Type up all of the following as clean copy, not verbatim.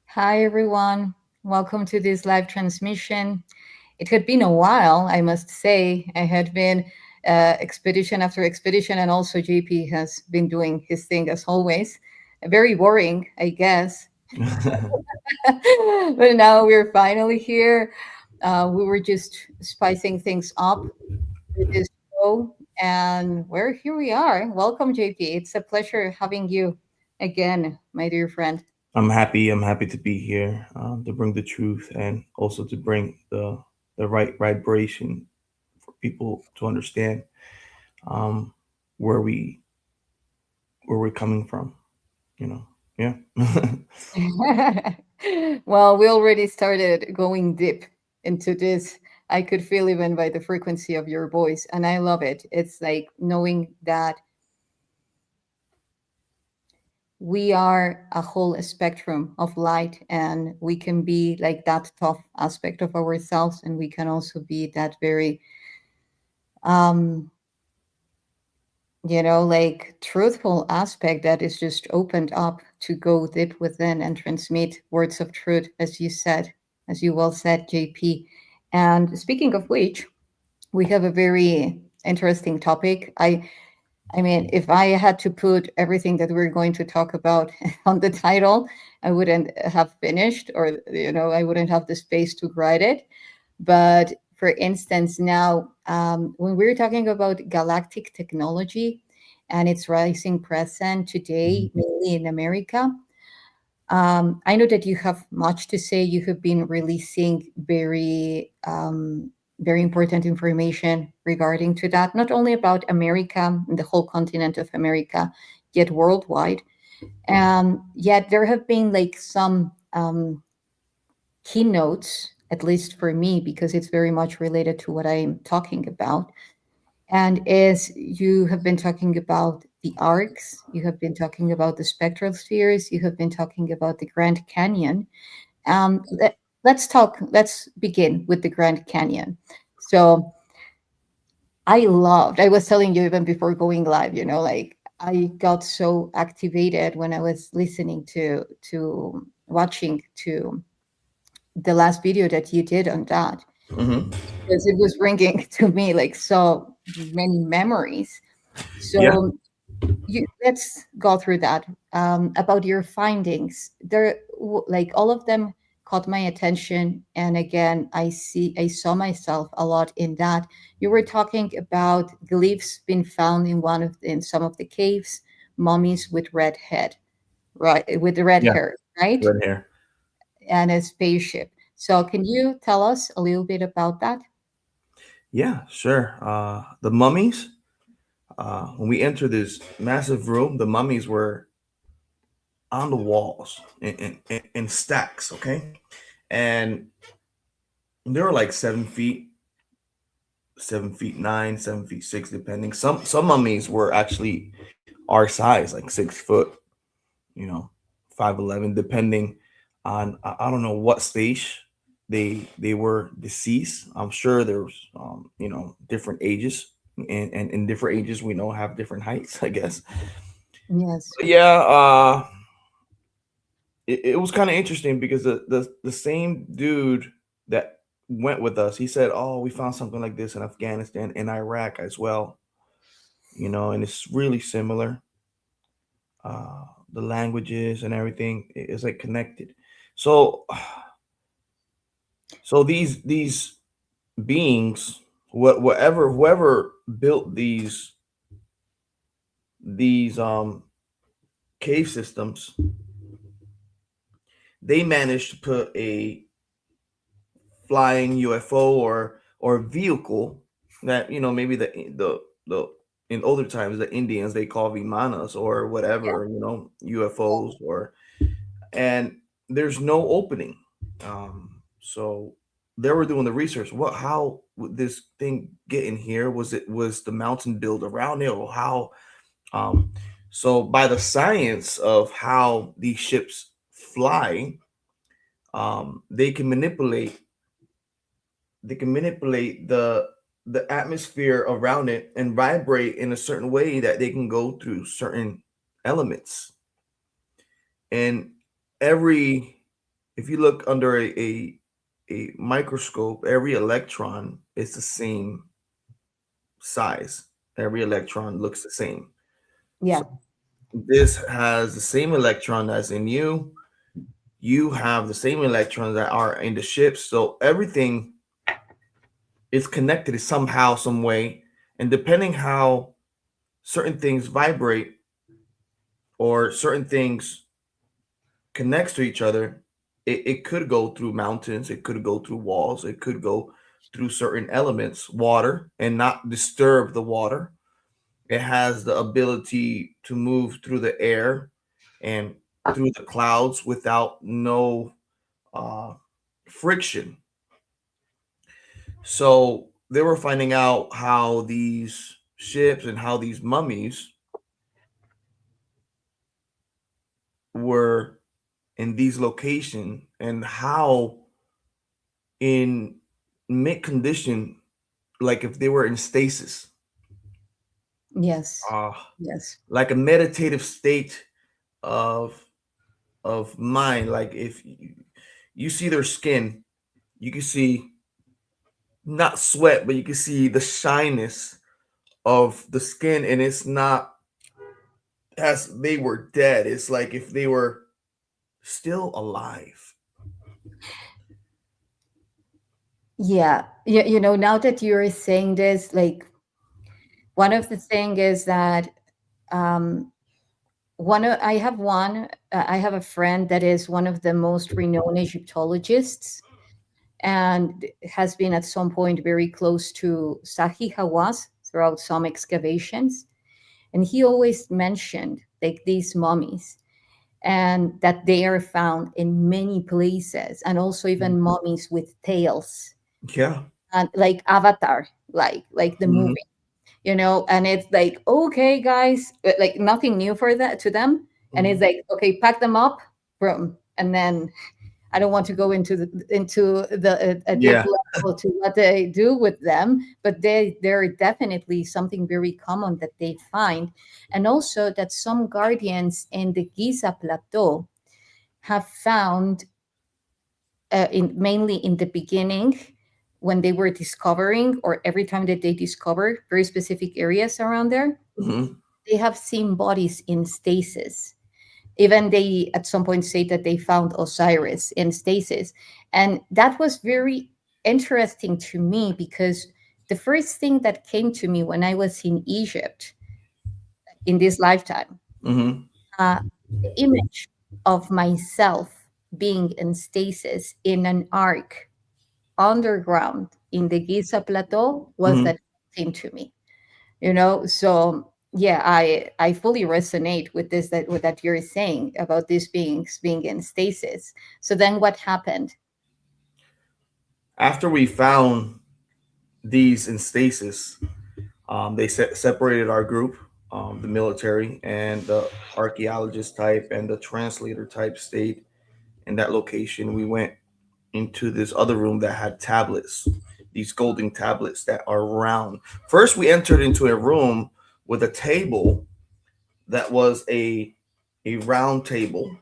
Hi, everyone. Welcome to this live transmission. It had been a while, I must say. I had been expedition after expedition, and also JP has been doing his thing as always. Very boring, I guess. But now we're finally here. We were just spicing things up with this show, and here we are. Welcome, JP. It's a pleasure having you again, my dear friend. I'm happy. I'm happy to be here to bring the truth and also to bring the right vibration for people to understand um, where we're coming from. You know, yeah. Well, we already started going deep into this. I could feel even by the frequency of your voice, and I love it. It's like knowing that we are a whole spectrum of light, and we can be like that tough aspect of ourselves, and we can also be that very, um, like truthful aspect that is just opened up to go deep within and transmit words of truth, as you said, as you well said, JP. And speaking of which, we have a very interesting topic. I mean, if I had to put everything that we're going to talk about on the title, I wouldn't have finished, or I wouldn't have the space to write it. But for instance, now when we're talking about galactic technology and its rising present today, mainly in America, I know that you have much to say. You have been releasing very important information regarding to that, not only about America, the whole continent of America, yet worldwide. Yet there have been like some keynotes, at least for me, because it's very much related to what I'm talking about. And as you have been talking about the arcs, you have been talking about the spectral spheres, you have been talking about the Grand Canyon. Let's begin with the Grand Canyon. So I was telling you even before going live, like I got so activated when I was listening to watching to the last video that you did on that, hmm because it was bringing to me like so many memories. Yeah. So let's go through that, about your findings. Like all of them caught my attention, and again, I saw myself a lot in that. You were talking about glyphs being found in some of the caves, mummies with red head, right, with the red Yeah. hair, right, Right here. and a spaceship. So can you tell us a little bit about that? Yeah. Sure. The mummies. When we entered this massive room, the mummies were on the walls in stacks. Okay, and they were like 7 feet, 7 feet 9, 7 feet 6, depending. Some mummies were actually our size, like 6 foot, you know, 5'11", depending on I don't know what stage they were deceased. I'm sure there's different ages, and in different ages we know have different heights, I guess. Yes. But yeah, it was kind of interesting because the same dude that went with us, he said, "Oh, we found something like this in Afghanistan and Iraq as well." And it's really similar. The languages and everything is like connected. So, so these beings, whoever built these cave systems, they managed to put a flying UFO or vehicle that maybe the in older times the Indians they call vimanas or Yeah. whatever, UFOs, or and there's no opening. So they were doing the research. How would this thing get in here? Was the mountain built around it, or how? Um, so by the science of how these ships fly, they can manipulate the atmosphere around it and vibrate in a certain way that they can go through certain elements. And every if you look under a microscope, every electron is the same size. Every electron looks the same. So Yeah. this has the same electron that's in you. You have the same electrons that are in the ship. So everything is connected somehow, some way. And depending how certain things vibrate or certain things connects to each other, it could go through mountains, it could go through walls, it could go through certain elements, water, and not disturb the water. It has the ability to move through the air and through the clouds without no uh, friction. So they were finding out how these ships and how these mummies were in these locations and how in mid condition, like if they were in stasis, Yes. uh, Yes. like a meditative state of mind. Like if you see their skin, you can see not sweat, but you can see the shyness of the skin, and it's not as they were dead. It's like if they were still alive. Yeah. Now that you're saying this, like one of the thing is that um, I have a friend that is one of the most renowned Egyptologists and has been at some point very close to YssaH Hawass throughout some excavations. And he always mentioned like these mummies and that they are found in many places and also even mummies with tails Yeah. and like Avatar, like the Mhm. movie, and it's like, okay, guys, but, like nothing new for that to them. And it's Mhm. like, okay, pack them up, boom. And then I don't want to go into the a deep Yeah. level to what they do with them, but they're definitely something very common that they find, and also that some guardians in the Giza Plateau have found, mainly in the beginning when they were discovering, or every time that they discover very specific areas around there, Mhm. they have seen bodies in stasis. Even they at some point say that they found Osiris in stasis. And that was very interesting to me because the first thing that came to me when I was in Egypt in this lifetime, Mhm. uh, the image of myself being in stasis in an ark underground in the Giza Plateau was Mhm. that thing to me. So yeah, I fully resonate with this, that with that you're saying about these beings being in stasis. So then what happened? After we found these in stasis, they separated our group, the military and the archaeologist type and the translator type stayed in that location. We went into this other room that had tablets, these golden tablets that are round. First, we entered into a room with a table that was a round table,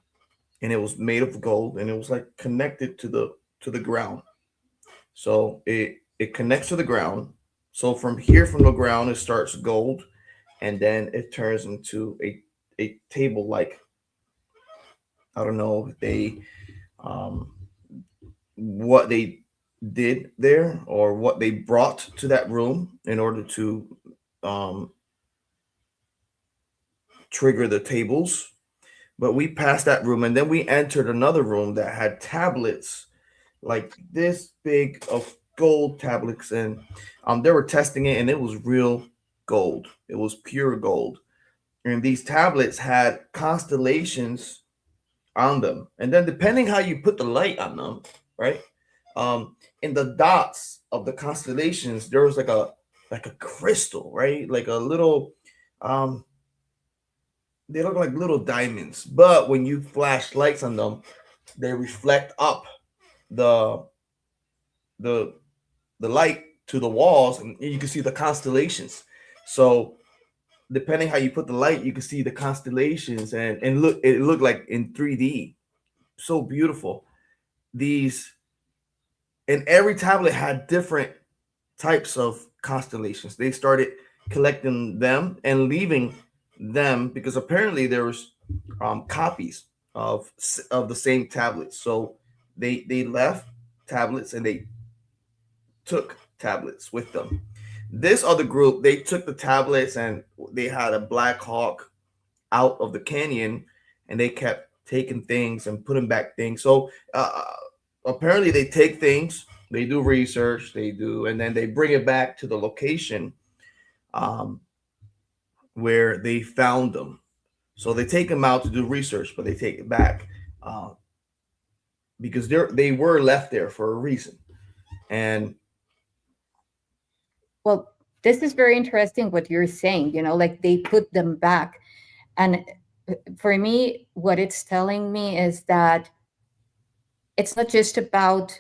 and it was made of gold, and it was like connected to the ground. So it connects to the ground. So from here, from the ground, it starts gold, and then it turns into a table like, I don't know, they um what they did there or what they brought to that room in order to um trigger the tables. But we passed that room, and then we entered another room that had tablets like this big of gold tablets, and they were testing it, and it was real gold. It was pure gold, and these tablets had constellations on them, and then depending how you put the light on them, right? In the dots of the constellations, there was like a crystal, right? Like a little um they look like little diamonds, but when you flash lights on them, they reflect up the the the light to the walls, and you can see the constellations. So depending how you put the light, you can see the constellations, and look, it looked like in 3D, so beautiful. These And every tablet had different types of constellations. They started collecting them and leaving them because apparently there was copies of the same tablets. So they left tablets and they took tablets with them. This other group, they took the tablets and they had a Black Hawk out of the canyon, and they kept taking things and putting back things. So apparently they take things, they do research, they do, and then they bring it back to the location um, where they found them. So they take them out to do research, but they take it back uh, because they were left there for a reason. And Well, this is very interesting what you're saying, like they put them back. And for me, what it's telling me is that it's not just about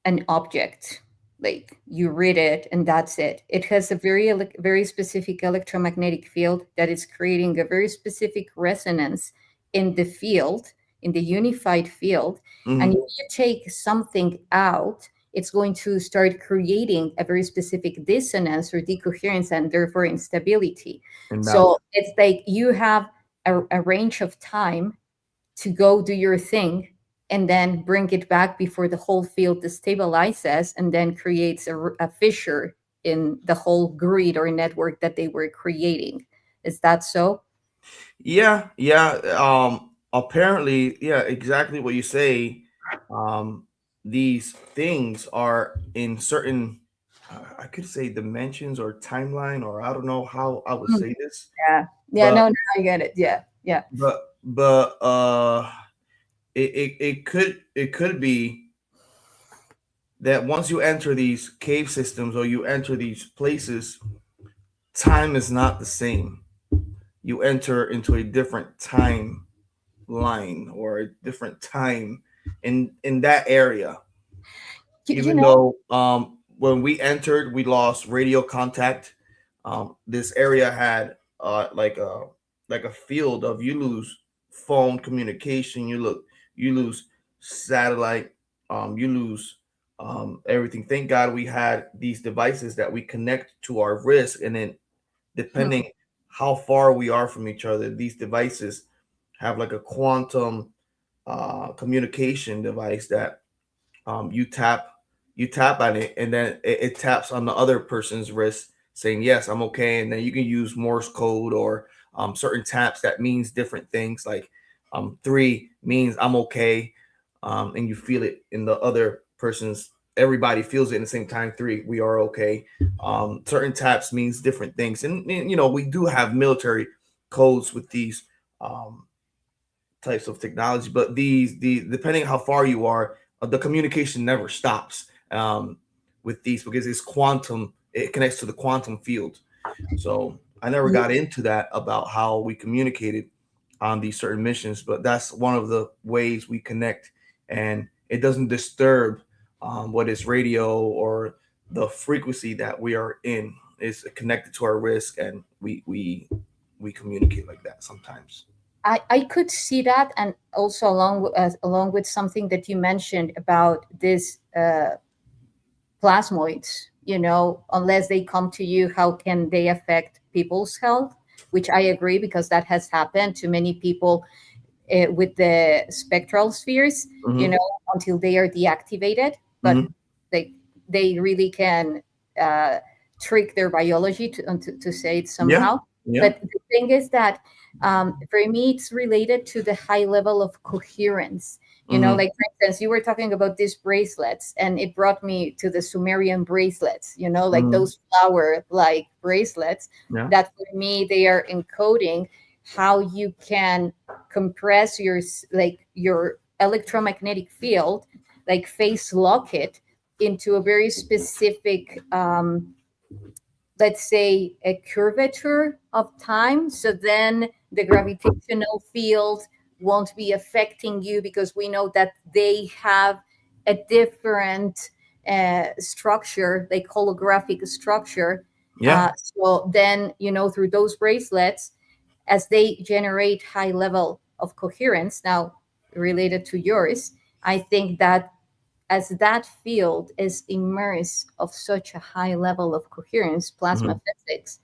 an object, like you read it and that's it. It has a very specific electromagnetic field that is creating a very specific resonance in the field, in the unified field. And mhm, if you take something out, it's going to start creating a very specific dissonance or decoherence and therefore instability. So imbalance. it's like you have a range of time to go do your thing and then bring it back before the whole field destabilizes and then creates a fissure in the whole grid or network that they were creating. Is that so? Yeah, yeah. Apparently, yeah, exactly what you say. Um, these things are in certain, I could say dimensions or timeline, or I don't know how I would Mm, say this, yeah. Yeah, but no, I get it. Yeah. Yeah. it could be that once you enter these cave systems or you enter these places, time is not the same. You enter into a different time line or a different time in that area. You Even know, though when we entered, we lost radio contact. This area had like a field of, you lose phone communication, you lose satellite, you lose everything. Thank God we had these devices that we connect to our wrist, and then hmm, depending how far we are from each other, these devices have like a quantum communication device that um, you tap you tap on it, and then it taps on the other person's wrist saying yes, I'm okay. And then you can use Morse code or certain taps that means different things, like three means I'm okay, and you feel it in the other person's, everybody feels it in the same time, three, we are okay. Certain taps means different things, and we do have military codes with these um, types of technology, but these depending how far you are, the communication never stops with these, because it's quantum. It connects to the quantum field. So I never got into that about how we communicated on these certain missions, but that's one of the ways we connect, and it doesn't disturb. what is radio or the frequency that we are in is connected to our risk, and we communicate like that sometimes. I could see that, and also along with something that you mentioned about this plasmoids. Unless they come to you, how can they affect people's health? Which I agree, because that has happened to many people with the spectral spheres, you Hmm. know, until they are deactivated. But Hmm. they they really can uh, trick their biology to say it Yeah. somehow. Yeah. But the thing is that for me, it's related to the high level of coherence. Hmm. Like, for instance, you were talking about these bracelets, and it brought me to the Sumerian bracelets, like Hmm. those flower like bracelets, Yeah. that for me, they are encoding how you can compress your electromagnetic field, like phase lock it into a very specific, let's say, a curvature of time. So then the gravitational field won't be affecting you, because we know that they have a different structure, like holographic structure. Yeah. So then, through those bracelets, as they generate high level of coherence, now related to yours, I think that as that field is immersed of such a high level of coherence, Hmm. plasma physics,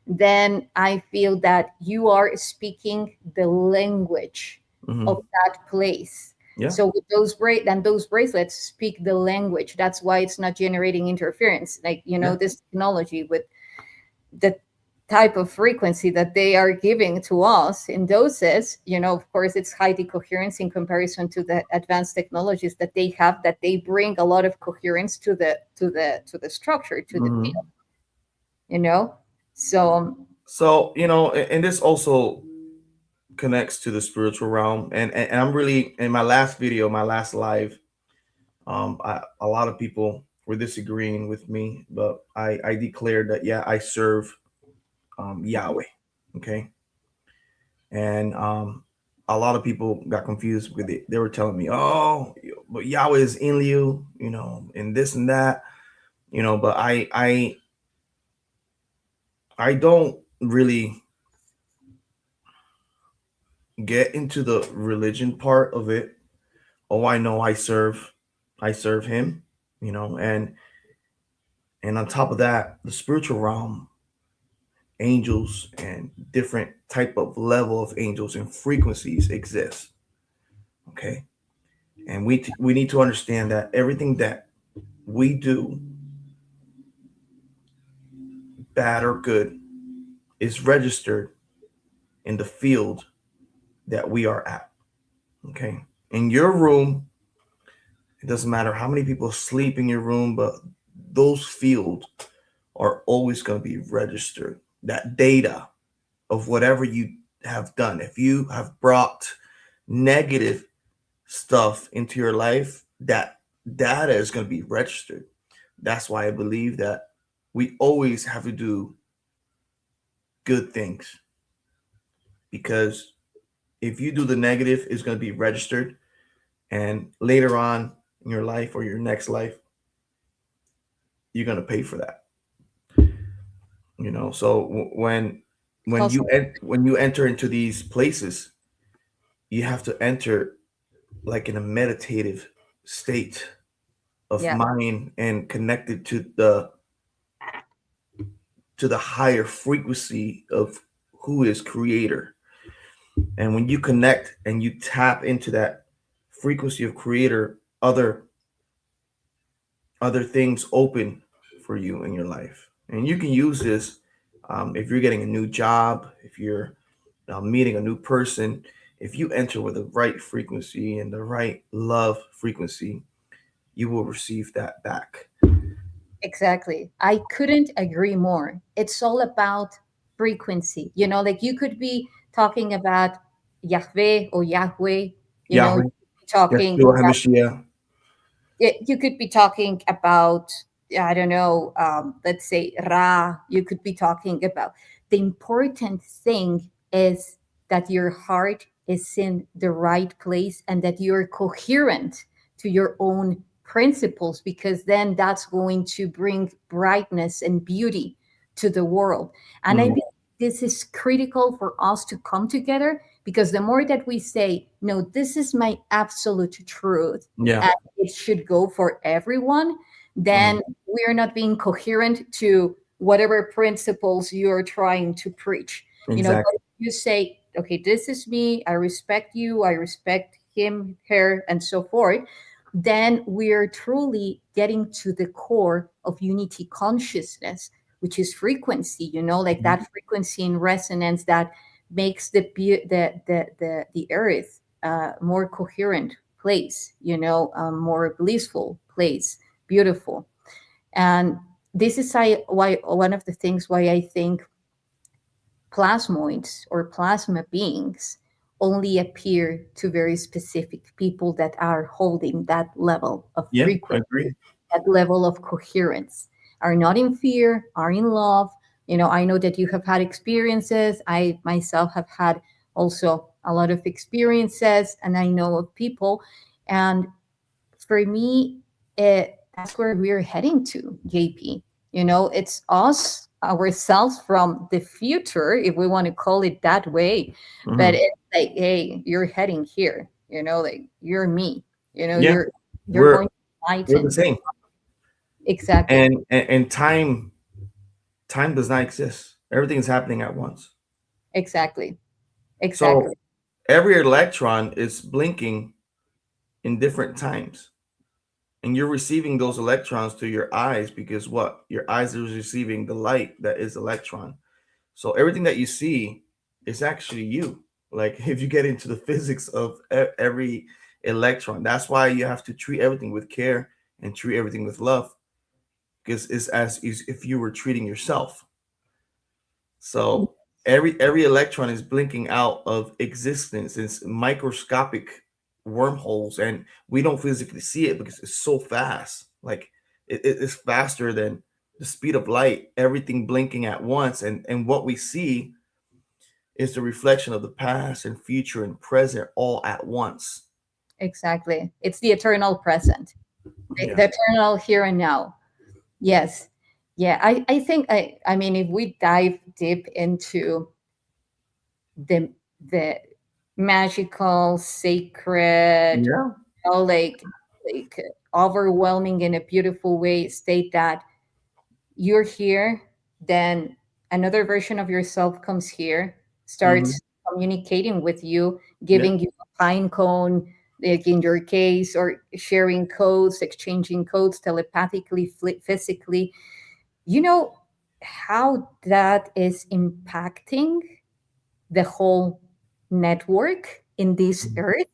then I feel that you are speaking the language of Hmm. that place. Yeah. So with those bracelets speak the language. That's why it's not generating interference. Like, Yeah. this technology with the type of frequency that they are giving to us in doses, of course, it's high decoherence in comparison to the advanced technologies that they have, that they bring a lot of coherence to the structure, to the Hmm. field, you know so So and this also connects to the spiritual realm, and I'm really, in my last video, my last live, a lot of people were disagreeing with me, but I declared that, yeah, I serve Yahweh. Okay. And a lot of people got confused with it. They were telling me, "Oh, but Yahweh is in you, and this and that, But I don't really get into the religion part of it. Oh, I know I serve Him, and on top of that, the spiritual realm, angels and different type of level of angels and frequencies exist. Okay, and we need to understand that everything that we do, bad or good, is registered in the field that we are at. Okay. In your room, it doesn't matter how many people sleep in your room, but those fields are always going to be registered. That data of whatever you have done. If you have brought negative stuff into your life, that data is going to be registered. That's why I believe that we always have to do good things, because if you do the negative, it's going to be registered, and later on in your life or your next life, you're going to pay for that. So when also, you enter into these places, you have to enter like in a meditative state of yeah, mind and connected to the higher frequency of who is creator. And when you connect and you tap into that frequency of creator, other things open for you in your life. And you can use this if you're getting a new job, if you're meeting a new person. If you enter with the right frequency and the right love frequency, you will receive that back. exactly. I couldn't agree more. It's all about frequency. Like, you could be talking about Yahweh or Yahweh, you Yahweh, could be talking Yeshua HaMashiach. you could be talking about, I don't know, let's say Ra. You could be talking about, the important thing is that your heart is in the right place, and that you're coherent to your own principles, because then that's going to bring brightness and beauty to the world. And I Mm, think this is critical for us to come together, because the more that we say, no, this is my absolute truth yeah. and it should go for everyone, Mhm. then we're not being coherent to whatever principles you're trying to preach. But Exactly. if you say, okay, this is me, I respect you, I respect him, her, and so forth, then we're truly getting to the core of unity consciousness, which is frequency, like Mhm. that frequency and resonance that makes the earth more coherent place, more blissful place, beautiful. And this is why one of the things why I think plasmoids or plasma beings only appear to very specific people that are holding that level of Yeah, I frequency, agree. that level of coherence, are not in fear, are in love. I know that you have had experiences. I myself have had also a lot of experiences, and I know of people. And for me, that's where we're heading to, JP. It's us, ourselves from the future, if we want to call it that way. But Hmm. it's like, hey, you're heading here, like you're me, Yeah, you're we're going to we're the enlighten. same, Exactly, and time does not exist. Everything is happening at once. exactly, So exactly, every electron is blinking in different times, and you're receiving those electrons to your eyes because what? Your eyes is receiving the light that is electron. So everything that you see is actually you. Like if you get into the physics of every electron, that's why you have to treat everything with care and treat everything with love, because it's as if you were treating yourself. So every electron is blinking out of existence. It's microscopic wormholes, and we don't physically see it because it's so fast. Like it's faster than the speed of light. Everything blinking at once, and what we see is the reflection of the past and future and present all at once. exactly. It's the eternal present, Yeah. the eternal here and now. Yes. Yeah, I think I mean, if we dive deep into the the magical, sacred, Yeah. like overwhelming in a beautiful way state that you're here, then another version of yourself comes here, Hmm. starts communicating with you, Yeah. giving you a pine cone, like in your case, or sharing codes, exchanging codes telepathically, physically. You know how that is impacting the whole network in this Mhm. earth.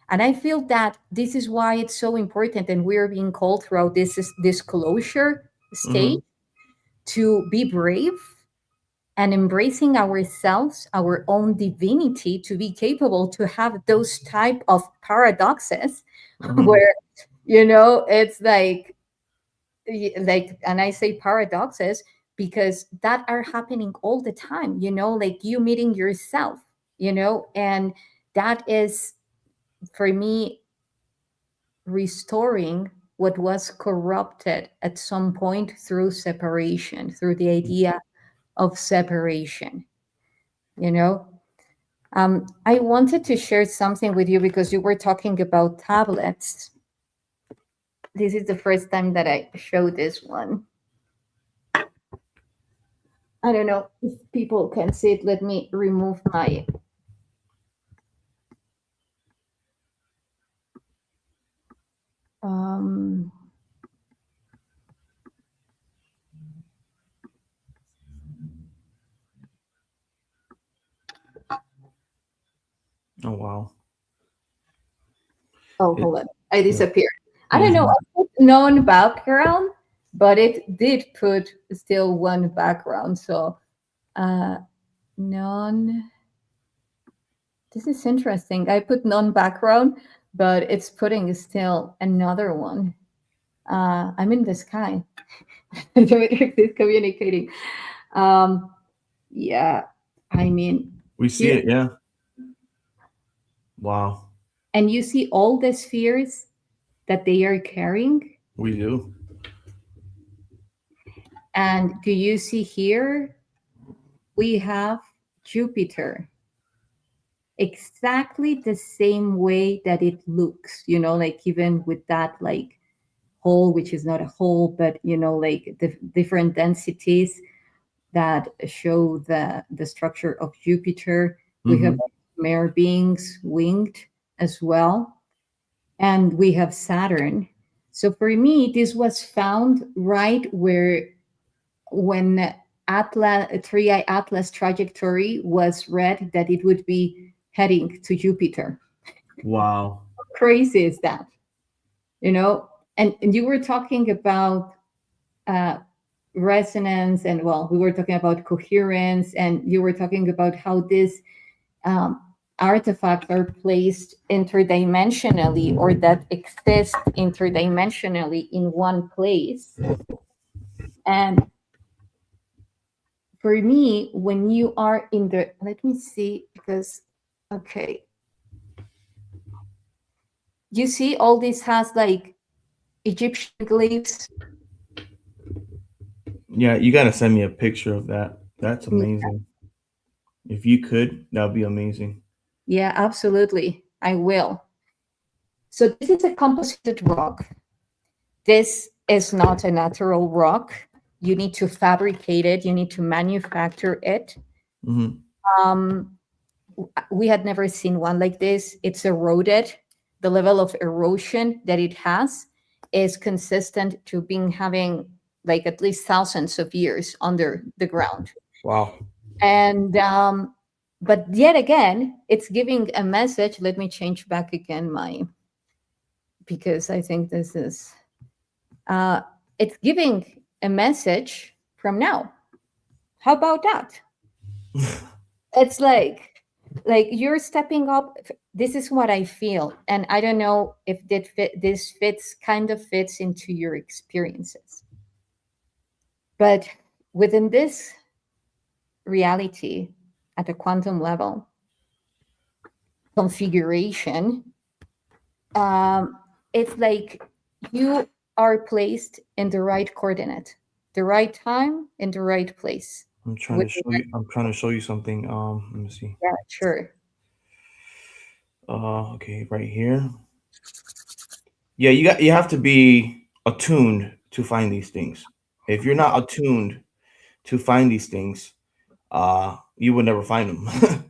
And I feel that this is why it's so important, and we're being called throughout this disclosure stage Hmm. to be brave and embracing ourselves, our own divinity, to be capable to have those type of paradoxes Hmm. where it's like, and I say paradoxes because that are happening all the time, like you meeting yourself, and that is, for me, restoring what was corrupted at some point through separation, through the idea of separation, you know I wanted to share something with you because you were talking about tablets. This is the first time that I show this one. I don't know if people can see it. Let me remove my. Um, Oh wow. oh, It, hold on. I yeah. disappeared. I don't know. Mhm. I put non background, but it did put still one background. So, uh, non. This is interesting. I put non background, but it's putting still another one. I'm in the sky. It's communicating. Um, yeah, I mean, We see here, it. Yeah. Wow. and you see all the spheres that they are carrying? We do. And do you see here? We have Jupiter exactly the same way that it looks, like even with that like hole, which is not a hole, but like the different densities that show the structure of Jupiter. We have Mm-hmm. mare beings winged as well, and we have Saturn. So for me, this was found right where when Atlas, Three-Eye Atlas trajectory was read that it would be heading to Jupiter. Wow. How crazy is that? You know, and you were talking about uh, resonance, and well, we were talking about coherence, and you were talking about how these um, artifacts are placed interdimensionally or that exist interdimensionally in one place. And for me, when you are in the, let me see, because, okay, you see all this has like Egyptian glyphs. Yeah, you got to send me a picture of that. That's amazing. If you could, that would be amazing. Yeah, absolutely. I will. So this is a composited rock. This is not a natural rock. You need to fabricate it. You need to manufacture it. Mm-hmm. Um, we had never seen one like this. It's eroded. The level of erosion that it has is consistent to being having like at least thousands of years under the ground. Wow. And but yet again, it's giving a message. Let me change back again my, because I think this is uh, it's giving a message from now. How about that? It's like you're stepping up. This is what I feel, and I don't know if this fits kind of fits into your experiences, but within this reality at a quantum level configuration, um, it's like you are placed in the right coordinate, the right time, in the right place. I'm trying With to show you. I'm trying to show you something. Let me see. yeah, sure. Okay, right here. Yeah, you have to be attuned to find these things. If you're not attuned to find these things, you will never find them.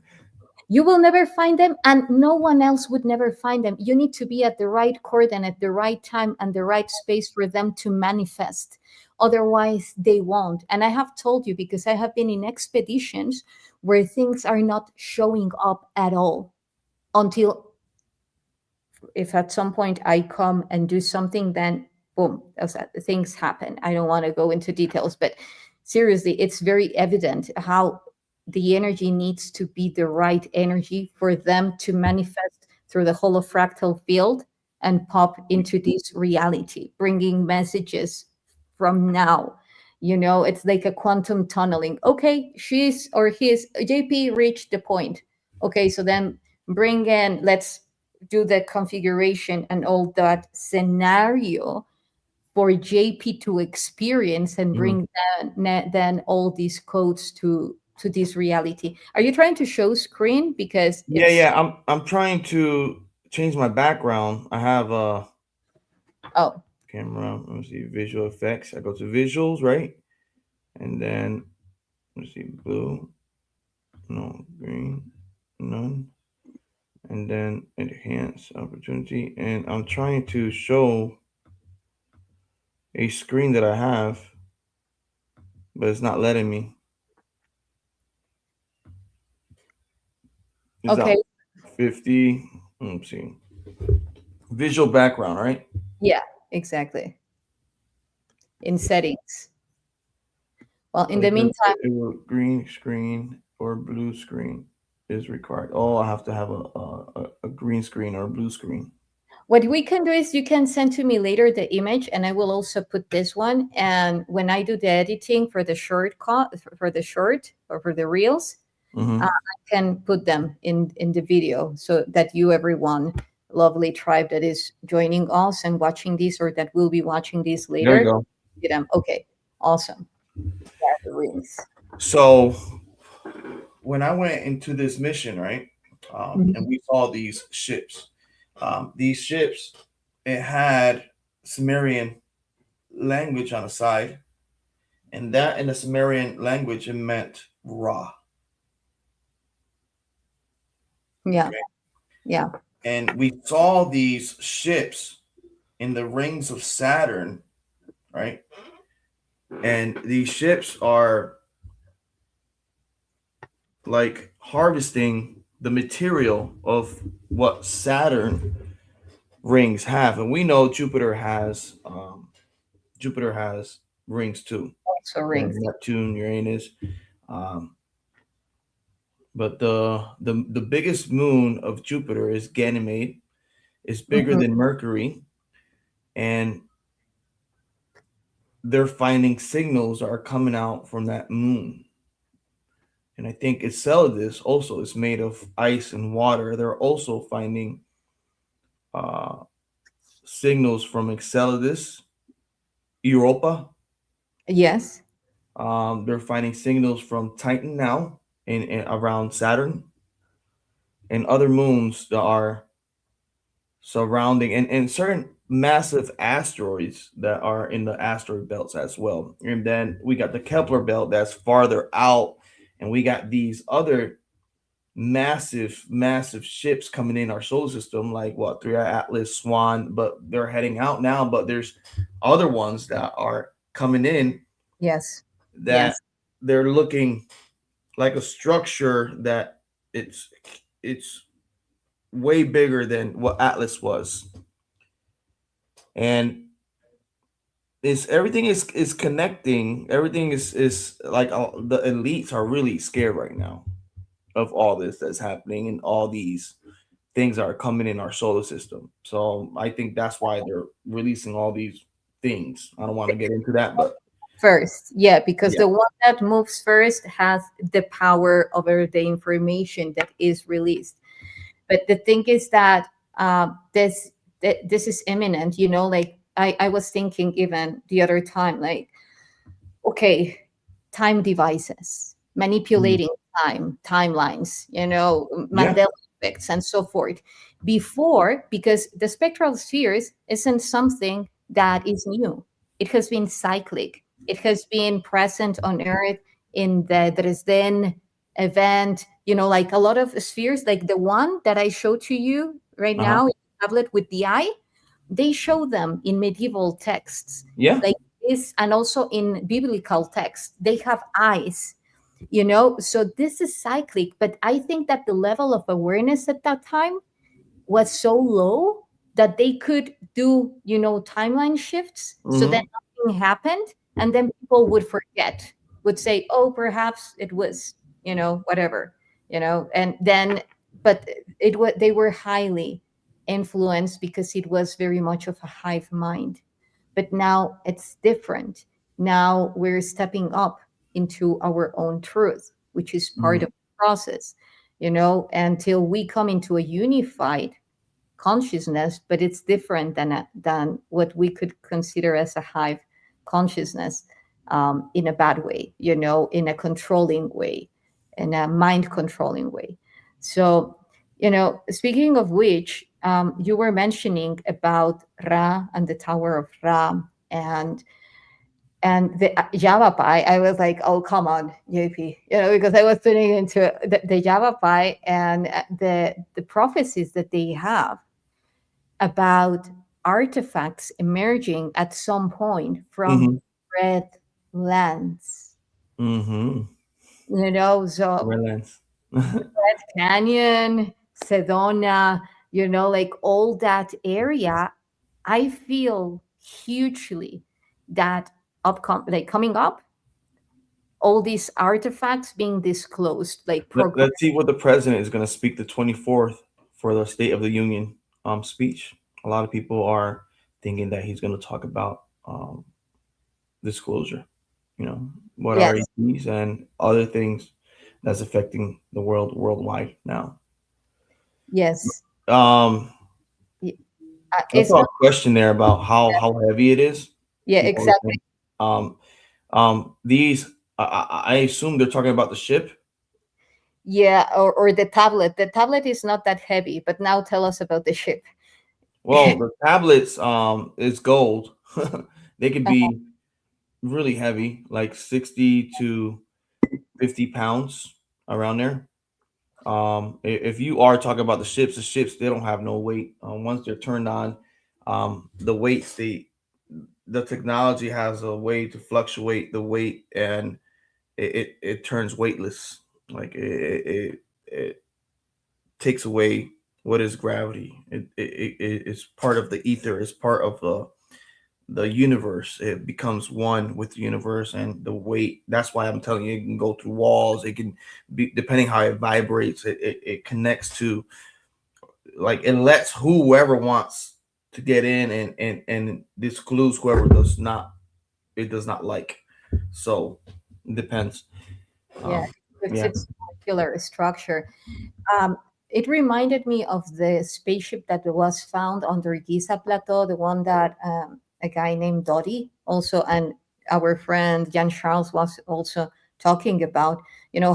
You will never find them, and no one else would never find them. You need to be at the right coordinate, the right time, and the right space for them to manifest. Otherwise, they won't. And I have told you because I have been in expeditions where things are not showing up at all until if at some point I come and do something, then boom, things happen. I don't want to go into details, but seriously, it's very evident how the energy needs to be the right energy for them to manifest through the holofractal field and pop into this reality, bringing messages from now. It's like a quantum tunneling. Okay, she's or his JP reached the point. Okay, so then bring in, let's do the configuration and all that scenario for JP to experience and Mhm. bring then all these codes to this reality. Are you trying to show screen? Because Yeah, it's yeah. I'm trying to change my background. I have a oh, camera. Let me see visual effects. I go to visuals, right? And then let's see blue, no green, none. And then enhance opportunity. And I'm trying to show a screen that I have, but it's not letting me. Is that okay. 50? Let's see. Visual background, right? Yeah, exactly. In settings. Well, in But the it says meantime, it will green screen or blue screen is required. Oh, I have to have a green screen or a blue screen. what we can do is you can send to me later the image, and I will also put this one. And when I do the editing for the for the short or for the reels, Mm-hmm. I can put them in the video so that you everyone lovely tribe that is joining us and watching this, or that will be watching this There we later. go. Get them. Okay, awesome. Yeah, the rings. So when I went into this mission, right, and Mhm. we saw these ships, it had Sumerian language on the side, and that in the Sumerian language it meant Ra. Yeah, Okay? yeah. And we saw these ships in the rings of Saturn, right? And these ships are like harvesting the material of what Saturn rings have, and we know Jupiter has rings too, Also and rings. Neptune, Uranus. Um, but the biggest moon of Jupiter is Ganymede. It's bigger Mhm. than Mercury, and they're finding signals are coming out from that moon. And I think Enceladus also is made of ice and water. They're also finding uh, signals from Enceladus, Europa. Yes, They're finding signals from Titan now in around Saturn and other moons that are surrounding and certain massive asteroids that are in the asteroid belts as well. And then we got the Kepler belt that's farther out, and we got these other massive ships coming in our solar system, like what, Three Eye Atlas, Swan, but they're heading out now. But there's other ones that are coming in yes, that yes. they're looking like a structure that it's it's way bigger than what Atlas was, and is everything is connecting. Everything is like the elites are really scared right now of all this that's happening and all these things that are coming in our solar system. So I think that's why they're releasing all these things. I don't want to get into that, but First, yeah, because yeah, the one that moves first has the power over the information that is released. But the thing is that this is imminent. Like I was thinking even the other time, like, okay, time devices, mhm, manipulating time, timelines, yeah, Mandela effects, and so forth. Before, because the spectral spheres isn't something that is new, it has been cyclic. It has been present on Earth in the Dresden event, like a lot of spheres, like the one that I showed to you right uh huh, now, tablet with the eye. They show them in medieval texts yeah, like this, and also in biblical texts they have eyes, so this is cyclic. But I think that the level of awareness at that time was so low that they could do, timeline shifts so that hmm, nothing happened, and then people would forget, would say, oh, perhaps it was, whatever, and then, but they were highly influenced because it was very much of a hive mind. But now it's different. Now we're stepping up into our own truth, which is part hmm, of the process, until we come into a unified consciousness. But it's different than what we could consider as a hive consciousness, in a bad way, in a controlling way, in a mind controlling way. So, speaking of which, you were mentioning about Ra and the Tower of Ra, and the Java Pie. I was like, oh, come on, JP, because I was tuning into the Java Pie, and the prophecies that they have about artifacts emerging at some point from hmm, red lands. hmm, So Relance. Canyon, Sedona, like all that area, I feel hugely that like coming up, all these artifacts being disclosed, like Let's see what the president is going to speak the 24th for the State of the Union speech. A lot of people are thinking that he's going to talk about disclosure, you know, what are yes, ETs and other things that's affecting the world worldwide now. yes, Um, I It's saw a not. question there about how heavy it is. Yeah, People were exactly. saying, Um, these I assume they're talking about the ship. Yeah, or the tablet. The tablet is not that heavy, but now tell us about the ship. Well, the tablets is gold. They could be really heavy, like 60 to 50 pounds around there. If you are talking about the ships they don't have no weight. Once they're turned on, the weights the technology has a way to fluctuate the weight, and it turns weightless. Like it takes away what is gravity. It's part of the ether. It's part of the universe. It becomes one with the universe and the weight. That's why I'm telling you, it can go through walls. It can be depending how it vibrates. It connects to, like, it lets whoever wants to get in, and discludes whoever does not like. So it depends. Yeah, Um, it's yeah. its molecular structure. Um, it reminded me of the spaceship that was found under Giza Plateau, the one that a guy named Dottie also, and our friend Jan Charles was also talking about,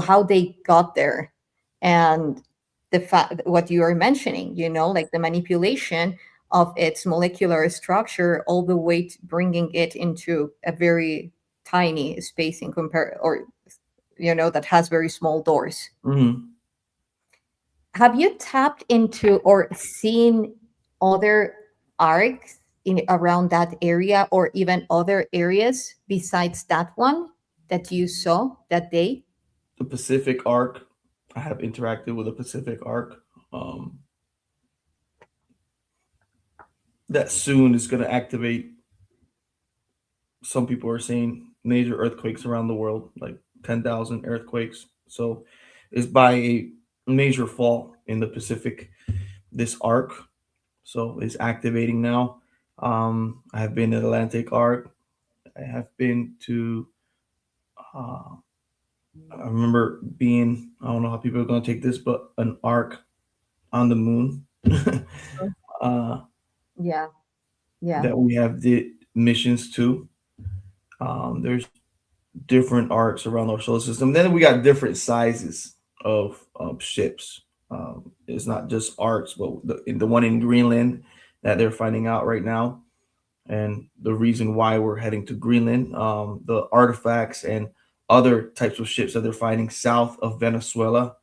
how they got there, and the fact what you are mentioning, like the manipulation of its molecular structure, all the way to bringing it into a very tiny space in compare, or that has very small doors. Hmm. Have you tapped into or seen other arcs in around that area, or even other areas besides that one that you saw that day? The Pacific Arc. I have interacted with the Pacific Arc. Um, that soon is going to activate. Some people are saying major earthquakes around the world, like 10,000 earthquakes. So it's by a major fault in the Pacific. This arc, so it's activating now. I have been to the Atlantic Arc. I have been to. Uh, I remember being. I don't know how people are going to take this, but an arc on the moon. uh, Yeah, yeah, that we have did missions to. There's different arcs around our solar system. Then we got different sizes of ships. It's not just arcs, but the one in Greenland that they're finding out right now, and the reason why we're heading to Greenland, the artifacts and other types of ships that they're finding south of Venezuela,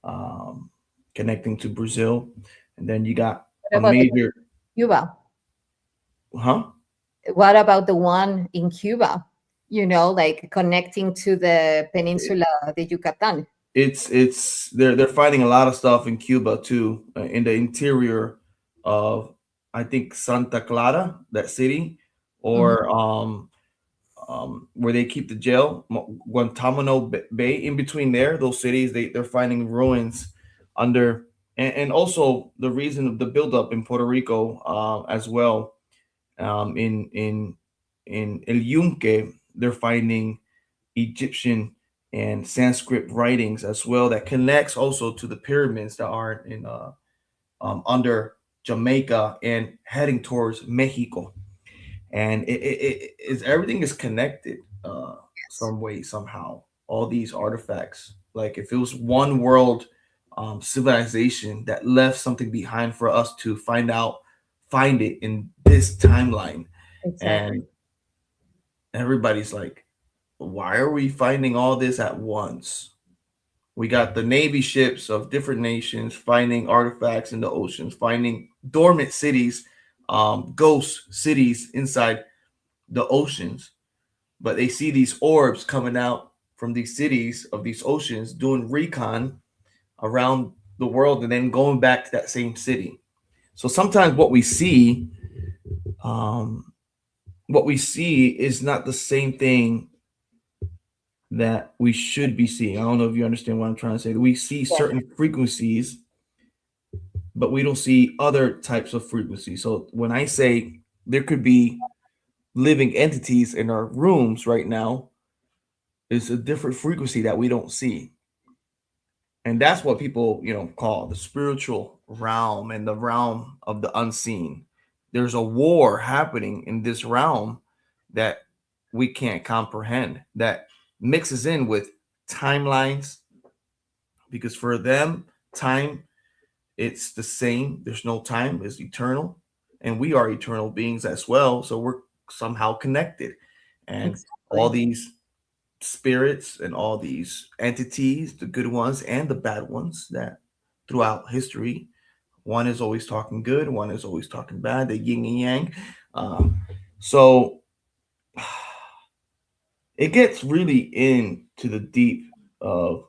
um, connecting to Brazil, and then you got what a about the major, Cuba? huh? What about the one in Cuba, like connecting to the peninsula de Yucatan? They're finding a lot of stuff in Cuba too, in the interior of, I think, Santa Clara, that city, Mhm. or where they keep the jail, Guantanamo Bay. In between there, those cities, they're finding ruins under, and also the reason of the buildup in Puerto Rico, as well. In El Yunque, they're finding Egyptian and Sanskrit writings as well, that connects also to the pyramids that are in under Jamaica and heading towards Mexico. And it is, everything is connected, Yes, some way somehow. All these artifacts, like if it was one world, civilization that left something behind for us to find it in this timeline, exactly. and everybody's like, why are we finding all this at once? We got the Navy ships of different nations finding artifacts in the oceans, finding dormant cities, ghost cities inside the oceans. But they see these orbs coming out from these cities of these oceans, doing recon around the world, and then going back to that same city. So sometimes um, what we see is not the same thing that we should be seeing. I don't know if you understand what I'm trying to say. We see Yes, certain frequencies, but we don't see other types of frequencies. So when I say there could be living entities in our rooms right now, it's a different frequency that we don't see. And that's what people, call the spiritual realm and the realm of the unseen. there's a war happening in this realm that we can't comprehend, that mixes in with timelines, because for them, time, it's the same. There's no time, it's eternal. And we are eternal beings as well. So we're somehow connected. And all Exactly. these spirits and all these entities, the good ones and the bad ones, that throughout history, one is always talking good, one is always talking bad, the yin and yang. So it gets really into the deep of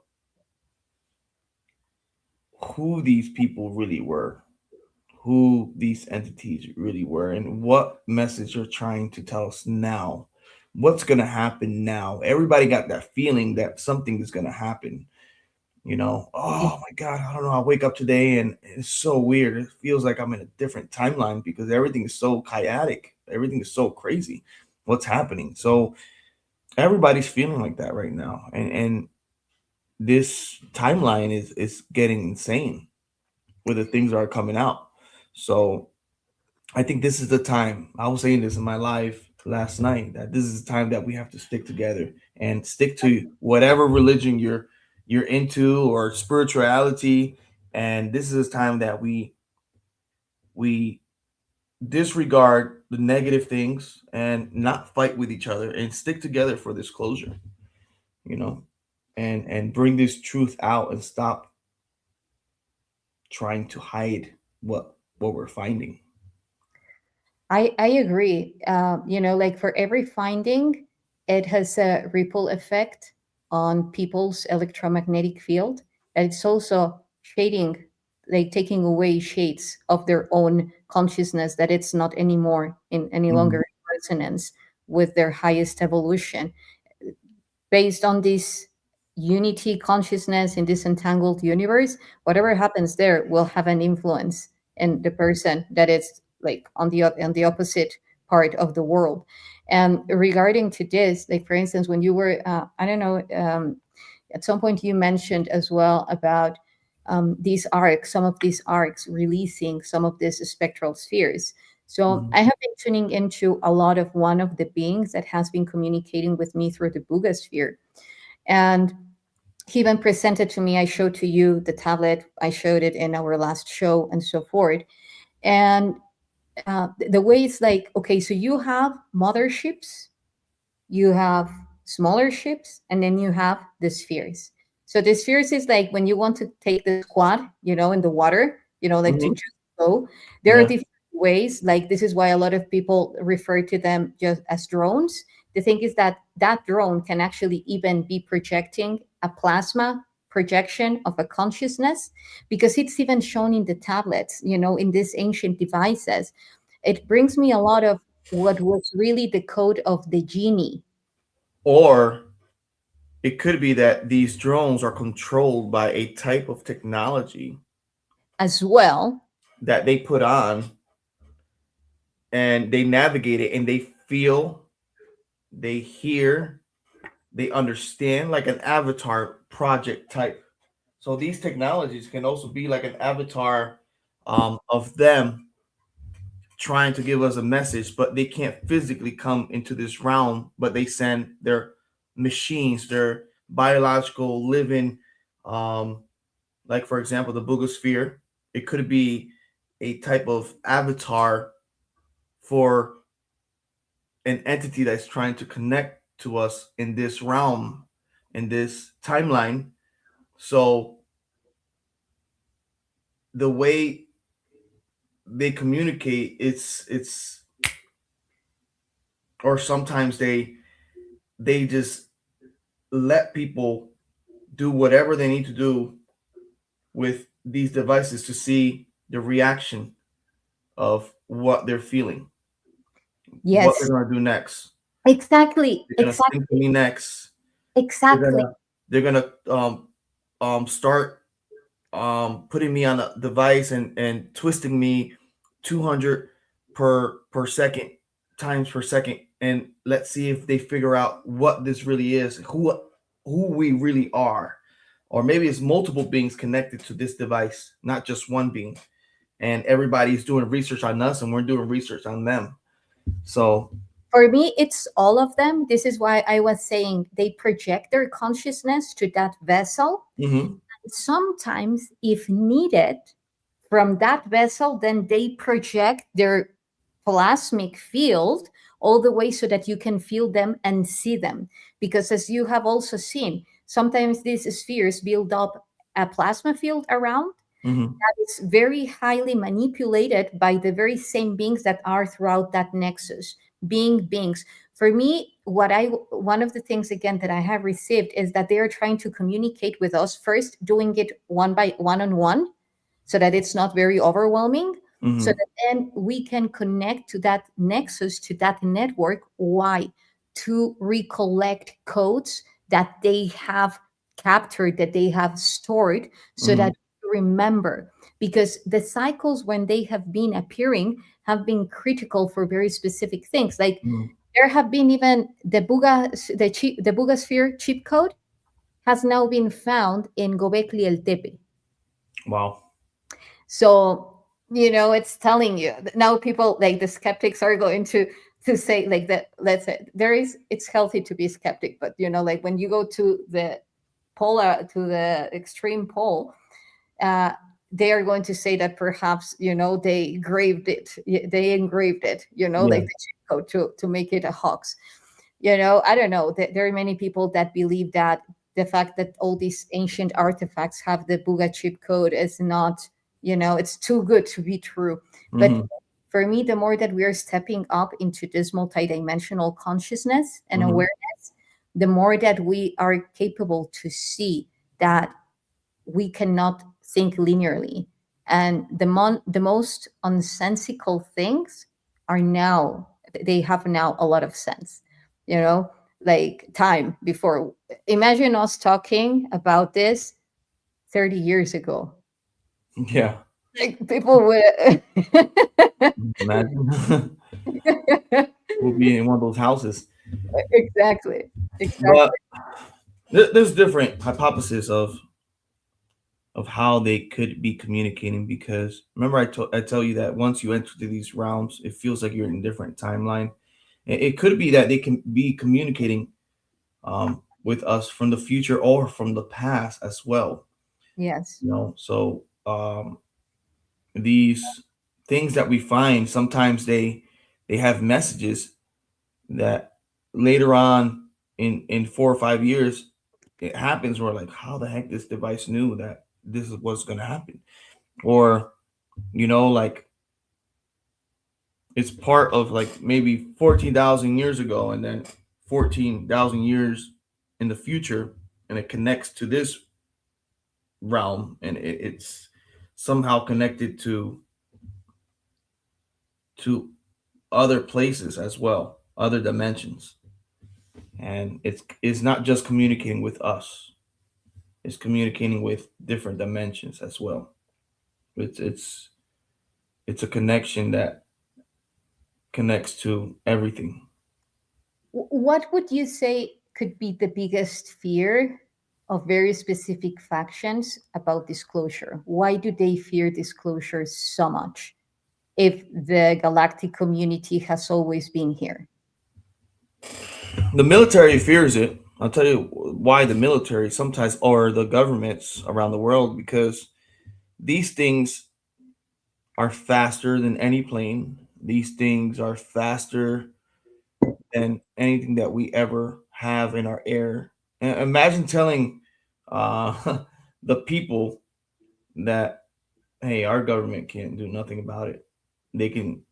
who these people really were, who these entities really were, and what message they're trying to tell us now. What's going to happen now? Everybody got that feeling that something is going to happen. Oh my God, I don't know. I wake up today and it's so weird. It feels like I'm in a different timeline because everything is so chaotic. Everything is so crazy. What's happening? So everybody's feeling like that right now. And this timeline is getting insane with the things that are coming out. So I think this is the time. I was saying this in my live last night, that this is the time that we have to stick together and stick to whatever religion you're into, or spirituality. And this is a time that we disregard the negative things and not fight with each other and stick together for this closure, you know, and bring this truth out and stop trying to hide what we're finding. I agree. Like for every finding, it has a ripple effect on people's electromagnetic field. And it's also shading, like taking away shades of their own consciousness, that it's not anymore in any longer Mhm. in resonance with their highest evolution. Based on this unity consciousness in this entangled universe, whatever happens there will have an influence in the person that is like on the opposite part of the world. And regarding to this, like for instance, when you were I don't know, at some point you mentioned as well about these arcs, some of these arcs releasing some of these spectral spheres. So Mhm. I have been tuning into a lot of one of the beings that has been communicating with me through the Buga sphere. And he even presented to me, I showed to you the tablet, I showed it in our last show and so forth. And the way it's like, okay, so you have motherships, you have smaller ships, and then you have the spheres. So the spheres is like when you want to take the squad, in the water, like to Mhm. just go. There are Yeah. different ways. Like this is why a lot of people refer to them just as drones. The thing is that that drone can actually even be projecting a plasma projection of a consciousness, because it's even shown in the tablets, in these ancient devices. It brings me a lot of what was really the code of the genie Or it could be that these drones are controlled by a type of technology as well. that they put on, and they navigate it, and they feel, they hear, they understand, like an avatar project type. So these technologies can also be like an avatar, of them trying to give us a message, but they can't physically come into this realm, but they send their machines, their biological living, um, like for example, the Boogosphere. It could be a type of avatar for an entity that's trying to connect to us in this realm, in this timeline. So the way they communicate, it's or sometimes they just let people do whatever they need to do with these devices to see the reaction of what they're feeling, what they're Yes, gonna do next. exactly, They're gonna sing to exactly, me next. They're exactly. gonna they're gonna start putting me on a device and twisting me 200 per second, times per second, and let's see if they figure out what this really is, who we really are. Or maybe it's multiple beings connected to this device, not just one being. and everybody's doing research on us, and we're doing research on them. So, For me, it's all of them. This is why I was saying they project their consciousness to that vessel. mhm, Sometimes, if needed, from that vessel, then they project their plasmic field all the way so that you can feel them and see them. Because as you have also seen, sometimes these spheres build up a plasma field around mhm, that is very highly manipulated by the very same beings that are throughout that nexus, beings. For me, one of the things again that I have received is that they are trying to communicate with us first, doing it one on one, so that it's not very overwhelming, so mhm, that then we can connect to that nexus, to that network. Why? To recollect codes that they have captured, that they have stored, so mhm, that we remember. Because the cycles, when they have been appearing, have been critical for very specific things. Like mhm. there have been even the Buga sphere chip code has now been found in Gobekli El Tepe. Wow. So, it's telling you that now people like the skeptics are going to say like that. Let's say it's healthy to be skeptic, but like when you go to the polar, to the extreme pole, uh, they are going to say that perhaps they engraved it, Yeah. like the cheat code to make it a hoax. I don't know. There are many people that believe that the fact that all these ancient artifacts have the Buga chip code is not, it's too good to be true. But Mhm, for me, the more that we are stepping up into this multidimensional consciousness and mhm, awareness, the more that we are capable to see that we cannot think linearly. And the most unsensical things are now, they have now a lot of sense, you know, like time before. Imagine us talking about this 30 years ago. yeah. Like people would. Imagine we'll be in one of those houses. Exactly. But Exactly. there's different hypotheses of how they could be communicating, because remember I tell you that once you enter these realms, it feels like you're in a different timeline. It could be that they can be communicating with us from the future or from the past as well. Yes. So these things that we find, sometimes they have messages that later on in 4 or 5 years it happens, we're like, how the heck this device knew that this is what's going to happen, or like it's part of like maybe 14,000 years ago, and then 14,000 years in the future, and it connects to this realm, and it's somehow connected to other places as well, other dimensions. And it's not just communicating with us, it's communicating with different dimensions as well. It's a connection that connects to everything. What would you say could be the biggest fear of very specific factions about disclosure? Why do they fear disclosure so much if the galactic community has always been here? The military fears it. I'll tell you why. The military sometimes, or the governments around the world, because these things are faster than any plane. These things are faster than anything that we ever have in our air. And imagine telling the people that, hey, our government can't do nothing about it. They can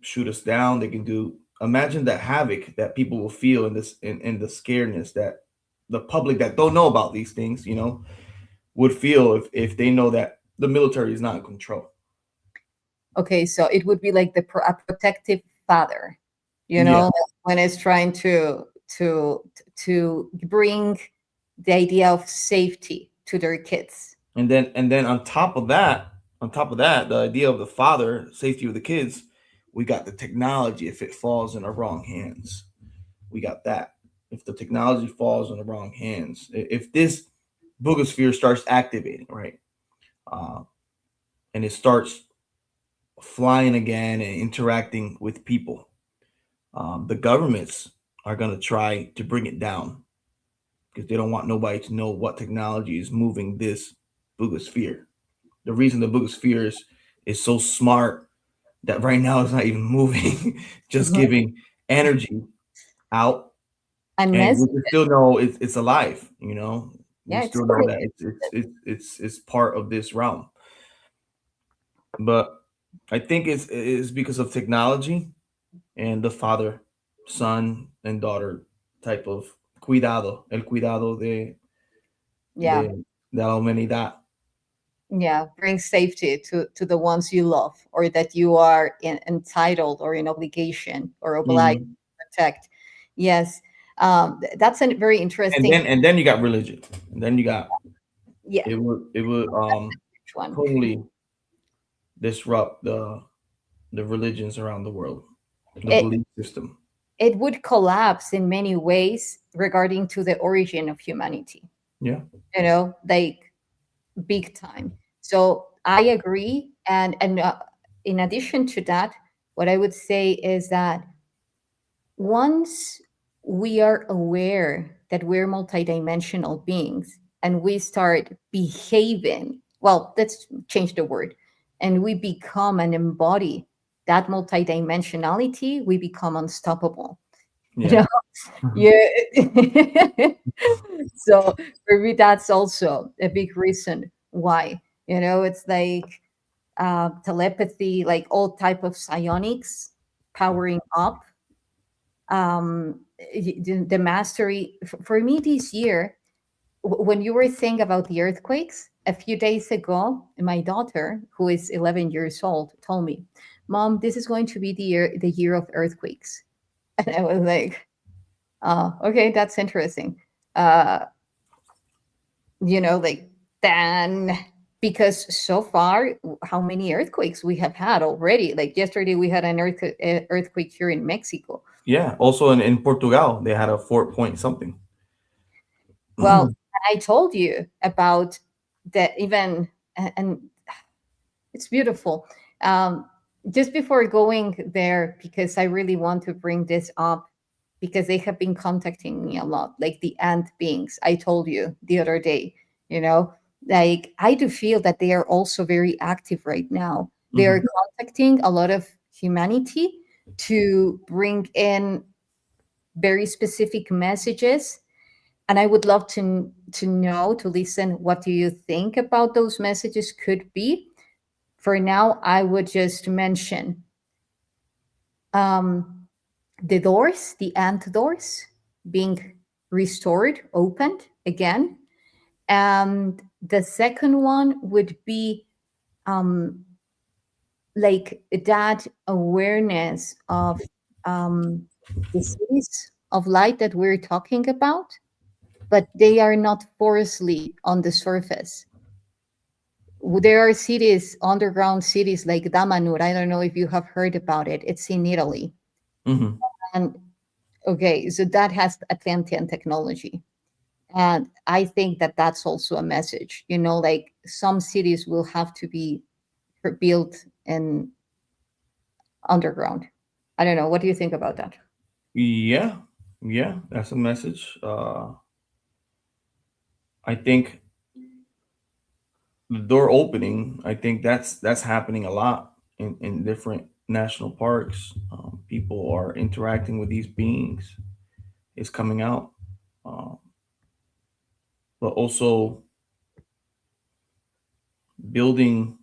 shoot us down. They can do. Imagine the havoc that people will feel in the scaredness that the public that don't know about these things, would feel if they know that the military is not in control. Okay, so it would be like a protective father, Yeah, when it's trying to to bring the idea of safety to their kids. and then on top of that, the idea of the father, safety of the kids, we got the technology. If it falls in the wrong hands, we got that. If the technology falls in the wrong hands, if this boogosphere starts activating, right, uh, and it starts flying again and interacting with people. The governments are going to try to bring it down because they don't want nobody to know what technology is moving this boogosphere. The reason the boogosphere is so smart that right now it's not even moving, just Mhm. giving energy out, And and we mess, can still know it's alive. You know, we yeah, it's still know pretty. that it's part of this realm. But I think it's because of technology and the father, son, and daughter type of cuidado, el cuidado Yeah, de la humanidad. yeah, bring safety to the ones you love, or that you are entitled or in obligation or obliged Mhm. to protect. Yes, that's a very And interesting then you got religion, and then you got yeah it would one. totally disrupt the religions around the world, the It belief system. it would collapse in many ways regarding to the origin of humanity. Yeah. Like big time. So I agree, and in addition to that, what I would say is that once we are aware that we're multidimensional beings and we start behaving, well, let's change the word, and we become and embody that multidimensionality, we become unstoppable. You Yeah. know, yeah. So for me, that's also a big reason why. It's like telepathy, like all type of psionics powering up, the mastery. For me this year, when you were saying about the earthquakes a few days ago, my daughter, who is 11 years old, told me, "Mom, this is going to be the year of earthquakes." And I was like, "Oh, okay, that's interesting." uh like, then, because so far, how many earthquakes we have had already? Like yesterday we had an earthquake here in Mexico. Yeah. Also in Portugal, they had a 4 point something. Well, I told you about that even, and it's beautiful. Um, just before going there, because I really want to bring this up, because they have been contacting me a lot, like the ant beings I told you the other day, you know, like I do feel that they are also very active right now. They Hmm. are contacting a lot of humanity to bring in very specific messages, and I would love to know, to listen, what do you think about those messages could be. For now, I would just mention um, the doors, the ant doors, being restored, opened again. And the second one would be um, like that awareness of um, the cities of light that we're talking about, but they are not forcefully on the surface. There are cities, underground cities like Damanhur. I don't know if you have heard about it. It's in Italy. Hmm. And okay, so that has Atlantean technology. And I think that that's also a message, like some cities will have to be built in underground. I don't know. What do you think about that? Yeah. Yeah. That's a message. I think the door opening. I think that's happening a lot in different national parks. People are interacting with these beings. It's coming out, um, but also building.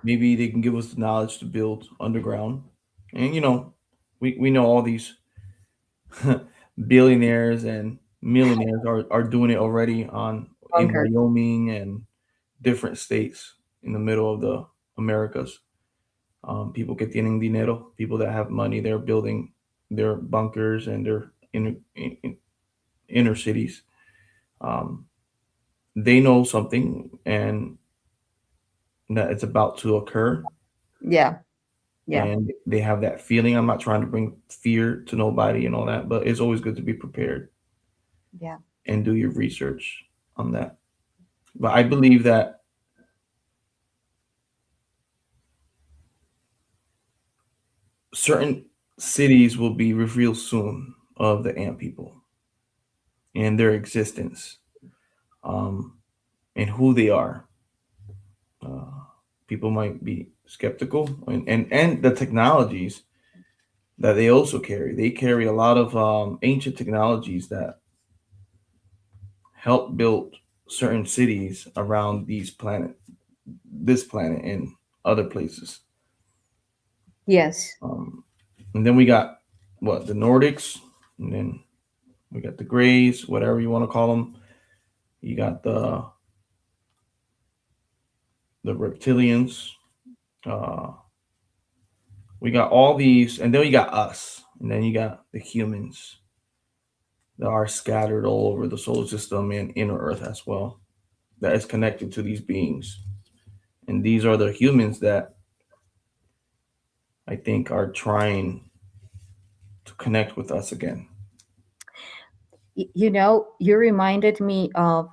Maybe they can give us the knowledge to build underground, and we know all these billionaires and millionaires are doing it already on in Bunker. Wyoming and different states in the middle of the Americas. People que tienen dinero, people that have money, they're building their bunkers and their inner cities. Um, they know something and that it's about to occur, Yeah. Yeah. and they have that feeling. I'm not trying to bring fear to nobody and all that, but it's always good to be prepared Yeah. and do your research on that. But I believe that certain cities will be revealed soon of the ant people and their existence, um, and who they are. Uh, People might be skeptical, and the technologies that they also carry. They carry a lot of ancient technologies that help build certain cities around this planet, and other places. Yes. Um, and then we got what, the Nordics, and then we got the Greys, whatever you want to call them. You got the reptilians. Uh, we got all these, and then we got us, and then you got the humans that are scattered all over the solar system and inner Earth as well. That is connected to these beings, and these are the humans that I think are trying to connect with us again. You reminded me of,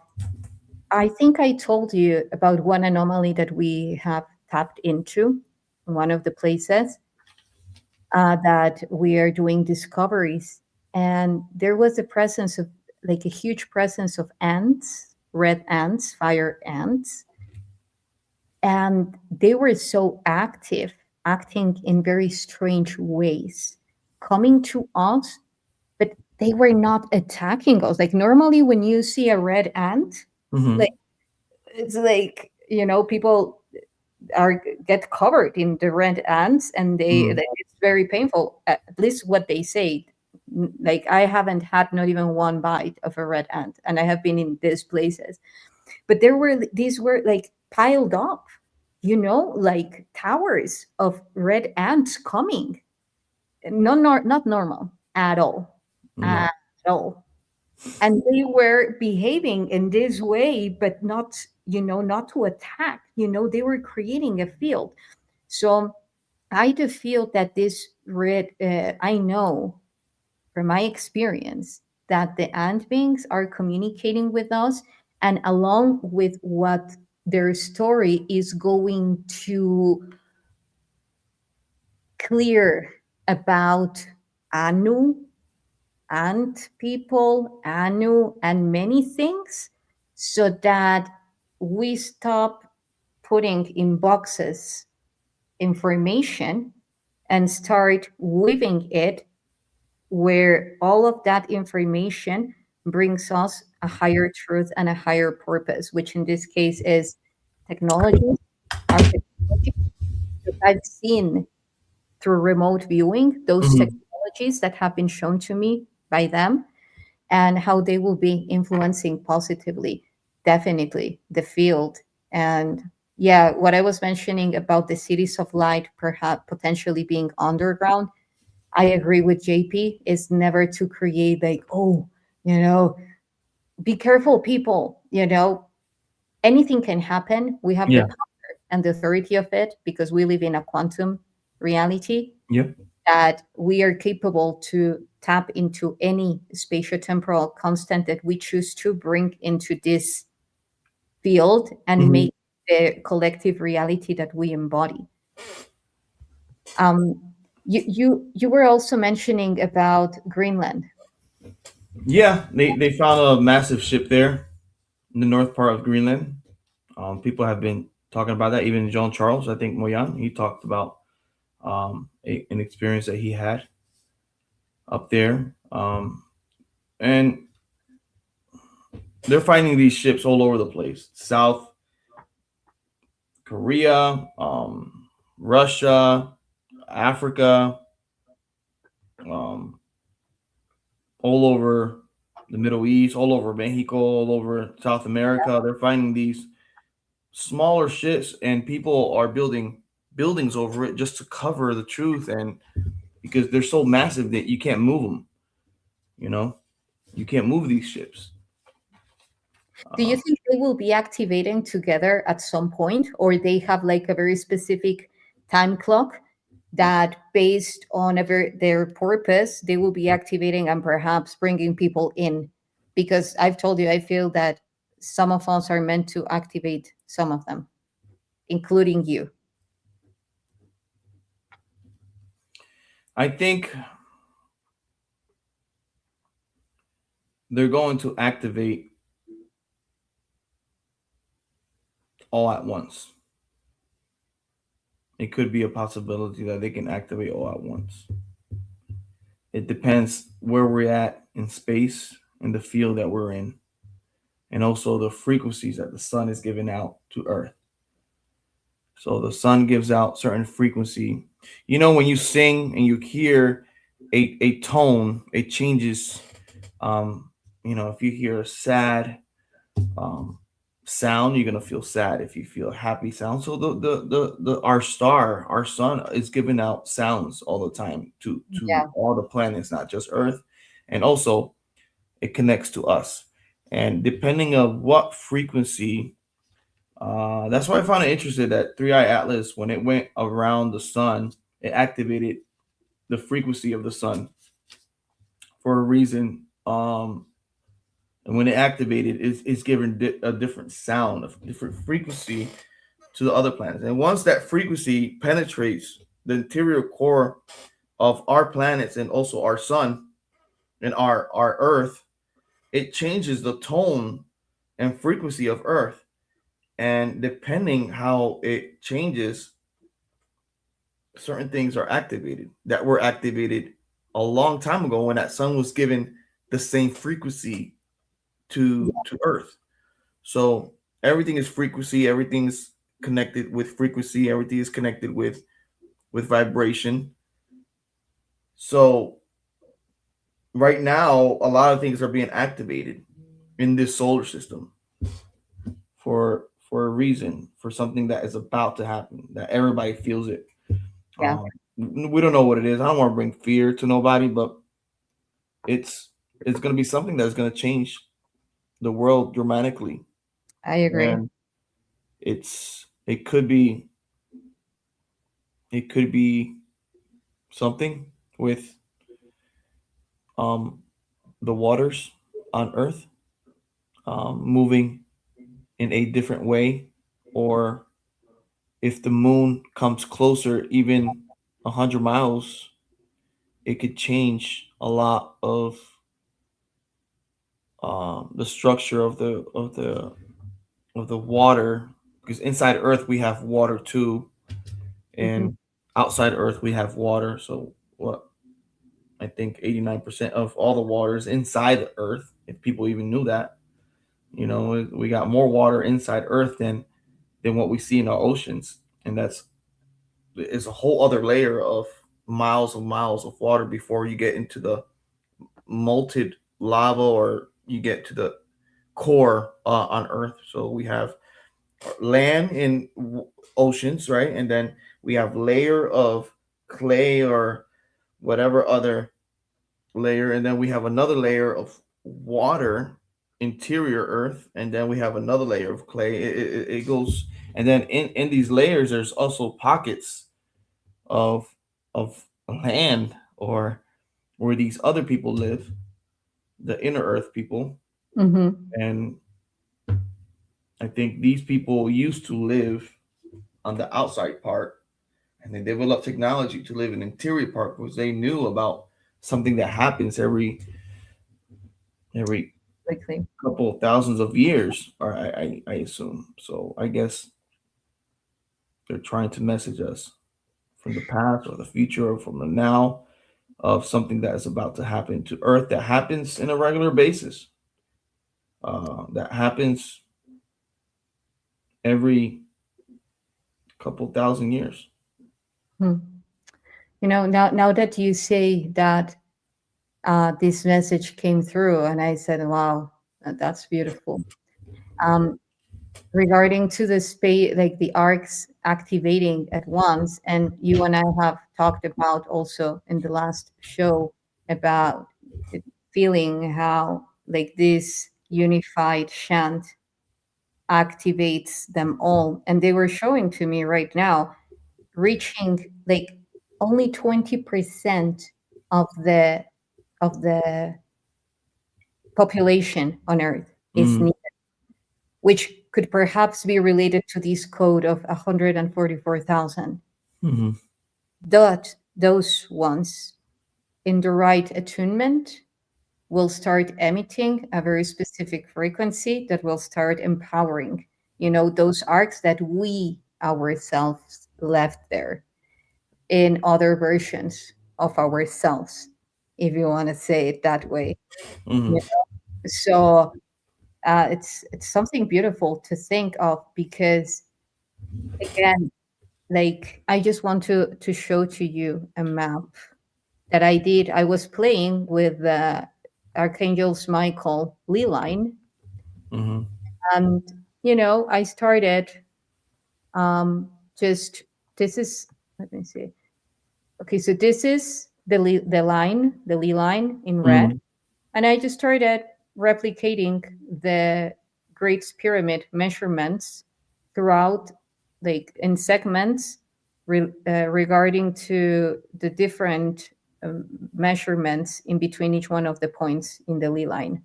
I think I told you about one anomaly that we have tapped into, one of the places that we are doing discoveries. And there was a presence of, like, a huge presence of ants, red ants, fire ants. And they were so active, acting in very strange ways, coming to us, but they were not attacking us. Like, normally when you see a red ant, Mm-hmm. like, it's like, people are get covered in the red ants, and Mm-hmm. it's very painful, at least what they say. Like, I haven't had not even one bite of a red ant, and I have been in these places, but these were like piled up, like towers of red ants coming. Not normal at all, No. at all. And they were behaving in this way, but not to attack. They were creating a field. So I do feel that this red, I know from my experience that the ant beings are communicating with us, and along with what their story is going to clear about Anu, ant people, Anu, and many things, so that we stop putting in boxes information and start weaving it, where all of that information brings us a higher truth and a higher purpose, which in this case is technology, our technology. Because I've seen through remote viewing those Mm-hmm. technologies that have been shown to me by them, and how they will be influencing positively, definitely, the field. And yeah, what I was mentioning about the cities of light perhaps potentially being underground, I agree with JP, is never to create like, oh, you know, be careful, people, anything can happen. We have the Yeah. power and the authority of it because we live in a quantum reality, Yep. that we are capable to tap into any spatiotemporal constant that we choose to bring into this field and Mm-hmm. make the collective reality that we embody. You were also mentioning about Greenland. Yeah, they found a massive ship there in the north part of Greenland. People have been talking about that. Even John Charles, I think Moyan, he talked about an experience that he had up there. And they're finding these ships all over the place: South Korea, Russia, Africa, um, all over the Middle East, all over Mexico, all over South America. They're finding these smaller ships, and people are building buildings over it just to cover the truth, and because they're so massive that you can't move them. You know, you can't move these ships. Do you Uh, think they will be activating together at some point, or they have like a very specific time clock that, based on their purpose, they will be activating and perhaps bringing people in? Because I've told you, I feel that some of us are meant to activate some of them, including you. I think they're going to activate all at once. It could be a possibility that they can activate all at once. It depends where we're at in space and the field that we're in, and also the frequencies that the sun is giving out to Earth. So the sun gives out certain frequency. You know, when you sing and you hear a tone, it changes. Um, you know, if you hear a sad um, sound, you're gonna feel sad. If you feel a happy sound, so the our star, our sun, is giving out sounds all the time to Yeah, all the planets, not just Earth, and also it connects to us. And depending on what frequency, that's why I found it interesting that Three Eye Atlas, when it went around the sun, it activated the frequency of the sun for a reason. And when it activated, it's given a different sound, a different frequency to the other planets. And once that frequency penetrates the interior core of our planets and also our sun and our Earth, it changes the tone and frequency of Earth. And depending how it changes, certain things are activated that were activated a long time ago when that sun was given the same frequency to Earth. So everything is frequency, everything's connected with frequency, everything is connected with vibration. So right now a lot of things are being activated in this solar system for a reason, for something that is about to happen, that everybody feels it. yeah, um, we don't know what it is. I don't want to bring fear to nobody, but it's it's going to be something that's going to change the world dramatically. I agree. And it's it could be something with um the waters on Earth moving in a different way, or if the moon comes closer, even 100 miles, it could change a lot of the structure of the water, because inside Earth we have water too, Hmm. and outside Earth we have water. So what, I think 89% of all the water is inside the Earth. If people even knew that, we got more water inside Earth than what we see in our oceans, and that's is a whole other layer of miles of water before you get into the molten lava, or you get to the core on Earth. So we have land in oceans, right? And then we have layer of clay or whatever other layer, and then we have another layer of water, interior Earth, and then we have another layer of clay. It goes, and then in these layers, there's also pockets of of land, or where these other people live, the inner Earth people, Hmm. and I think these people used to live on the outside part, and they developed technology to live in the interior part because they knew about something that happens every Quickly. couple of thousands of years, or I assume. So I guess they're trying to message us from the past or the future or from the now of something that is about to happen to Earth, that happens in a regular basis, that happens every couple thousand years. Hmm. Now that you say that this message came through, and I said, "Wow, that's beautiful." Um, Regarding to the space, like the arcs activating at once, and you and I have talked about also in the last show about it, feeling how like this unified chant activates them all, and they were showing to me right now reaching like only 20% of the population on Earth is Mm-hmm. needed, which could perhaps be related to this code of 144,000. Mm-hmm. But those ones in the right attunement will start emitting a very specific frequency that will start empowering, those arcs that we ourselves left there in other versions of ourselves, if you want to say it that way. Mm-hmm. Yeah. So it's something beautiful to think of, because again, like, I just want to show to you a map that I did. I was playing with the Archangel's Michael Lee line, Mm-hmm. and I started just this is let me see. Okay, so this is the Lee line in red, Mm-hmm. and I just started replicating the Great Pyramid measurements throughout, like in segments, regarding to the different measurements in between each one of the points in the Lee line.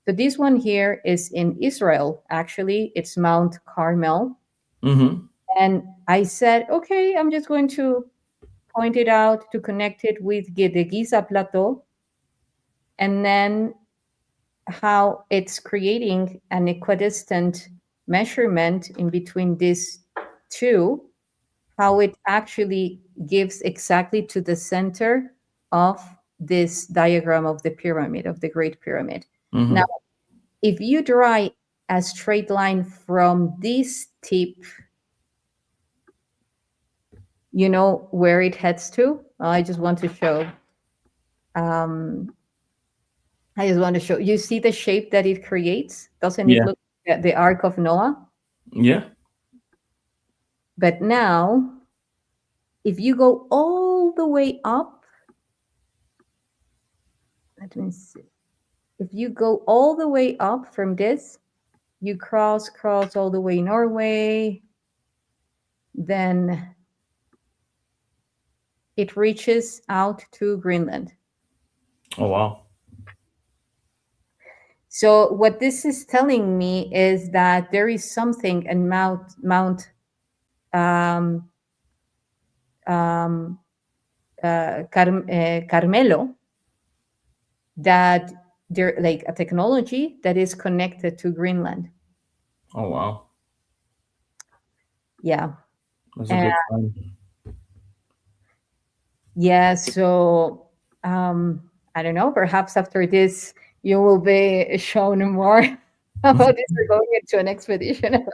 So this one here is in Israel. Actually, it's Mount Carmel. Mm-hmm. And I said, okay, I'm just going to point it out to connect it with the Giza Plateau, and then how it's creating an equidistant measurement in between these two, how it actually gives exactly to the center of this diagram of the pyramid, of the Great Pyramid. Now, Mm-hmm. if you draw a straight line from this tip, you know where it heads to. I just want to show. Um, I just want to show. You see the shape that it creates? Doesn't it Yeah. look like the Ark of Noah? Yeah. But now, if you go all the way up, let me see. If you go all the way up from this, you cross all the way Norway, then it reaches out to Greenland. Oh wow. So what this is telling me is that there is something in Mount um, um, Carmelo, that there, like, a technology that is connected to Greenland. Oh wow. Yeah. That's a And good sign. yeah, so I don't know, perhaps after this you will be shown more about this. We're going into an expedition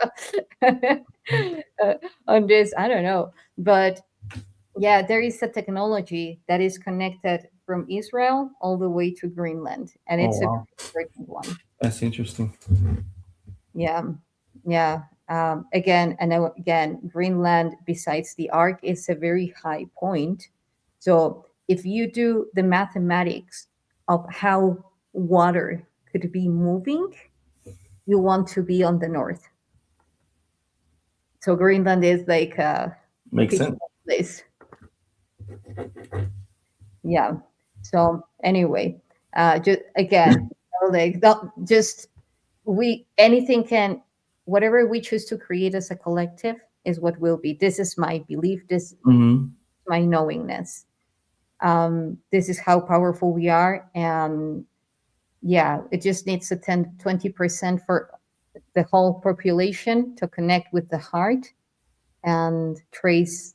uh, on this. I don't know. But yeah, there is a technology that is connected from Israel all the way to Greenland, and Oh it's a wow. very important one. That's interesting. Yeah, yeah. Again, and again, Greenland, besides the arc, is a very high point. So if you do the mathematics of how water could be moving, you want to be on the north. So Greenland is like a Makes sense. peaceful place. Yeah. So anyway, just again, like, not just, we anything can, whatever we choose to create as a collective is what will be. This is my belief. This is Mm-hmm. my knowingness. This is how powerful we are, and yeah, it just needs a 10-20% for the whole population to connect with the heart and trace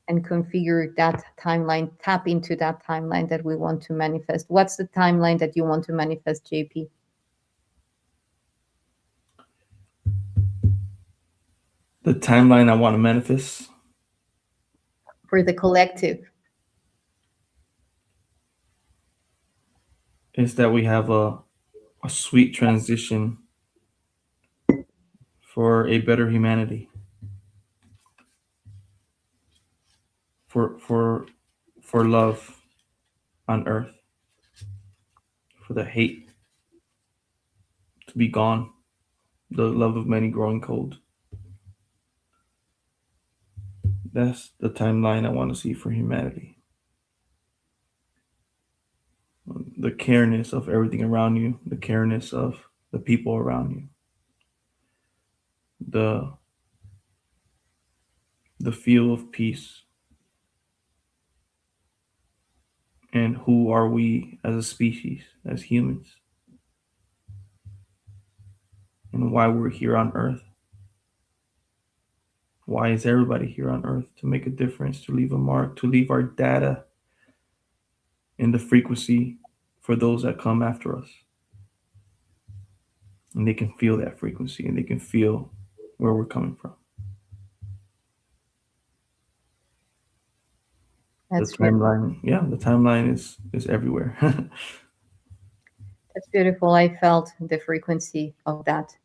and configure that timeline, tap into that timeline that we want to manifest. What's the timeline that you want to manifest, JP? The timeline I want to manifest For the collective. is that we have a sweet transition for a better humanity, for for love on earth, for the hate to be gone, the love of many growing cold. That's the timeline I want to see for humanity. The careness of everything around you, the careness of the people around you, the the, feel of peace, and who are we as a species, as humans, and why we're here on Earth. Why is everybody here on Earth? To make a difference, to leave a mark, to leave our data in the frequency for those that come after us. And they can feel that frequency and they can feel where we're coming from. The That's beautiful. timeline, yeah, the timeline is everywhere. That's beautiful. I felt the frequency of that.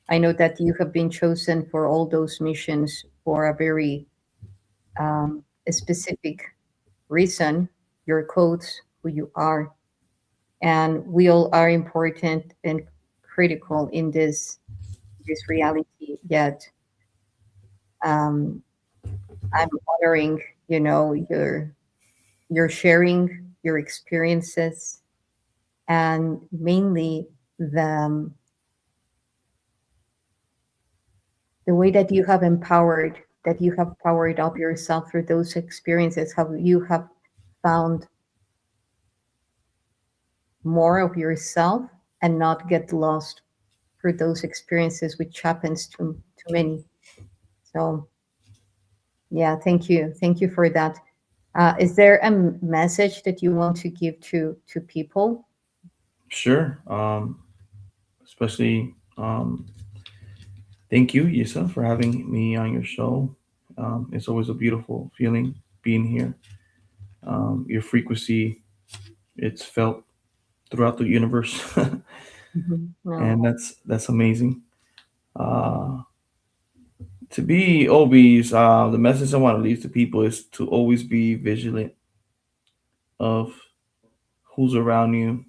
I know that you have been chosen for all those missions for a very a specific reason, your codes, who you are, and we all are important and critical in this reality. Yet um, I'm honoring, your sharing your experiences, and mainly the the way that you have empowered, that you have powered up yourself through those experiences, how you have found more of yourself and not get lost through those experiences, which happens to many. So yeah, thank you for that. Is there a message that you want to give to people? Sure. Especially thank you, Yissa, for having me on your show. It's always a beautiful feeling being here. Your frequency, it's felt throughout the universe, No. and that's amazing. Uh, to be always, the message I want to leave to people is to always be vigilant of who's around you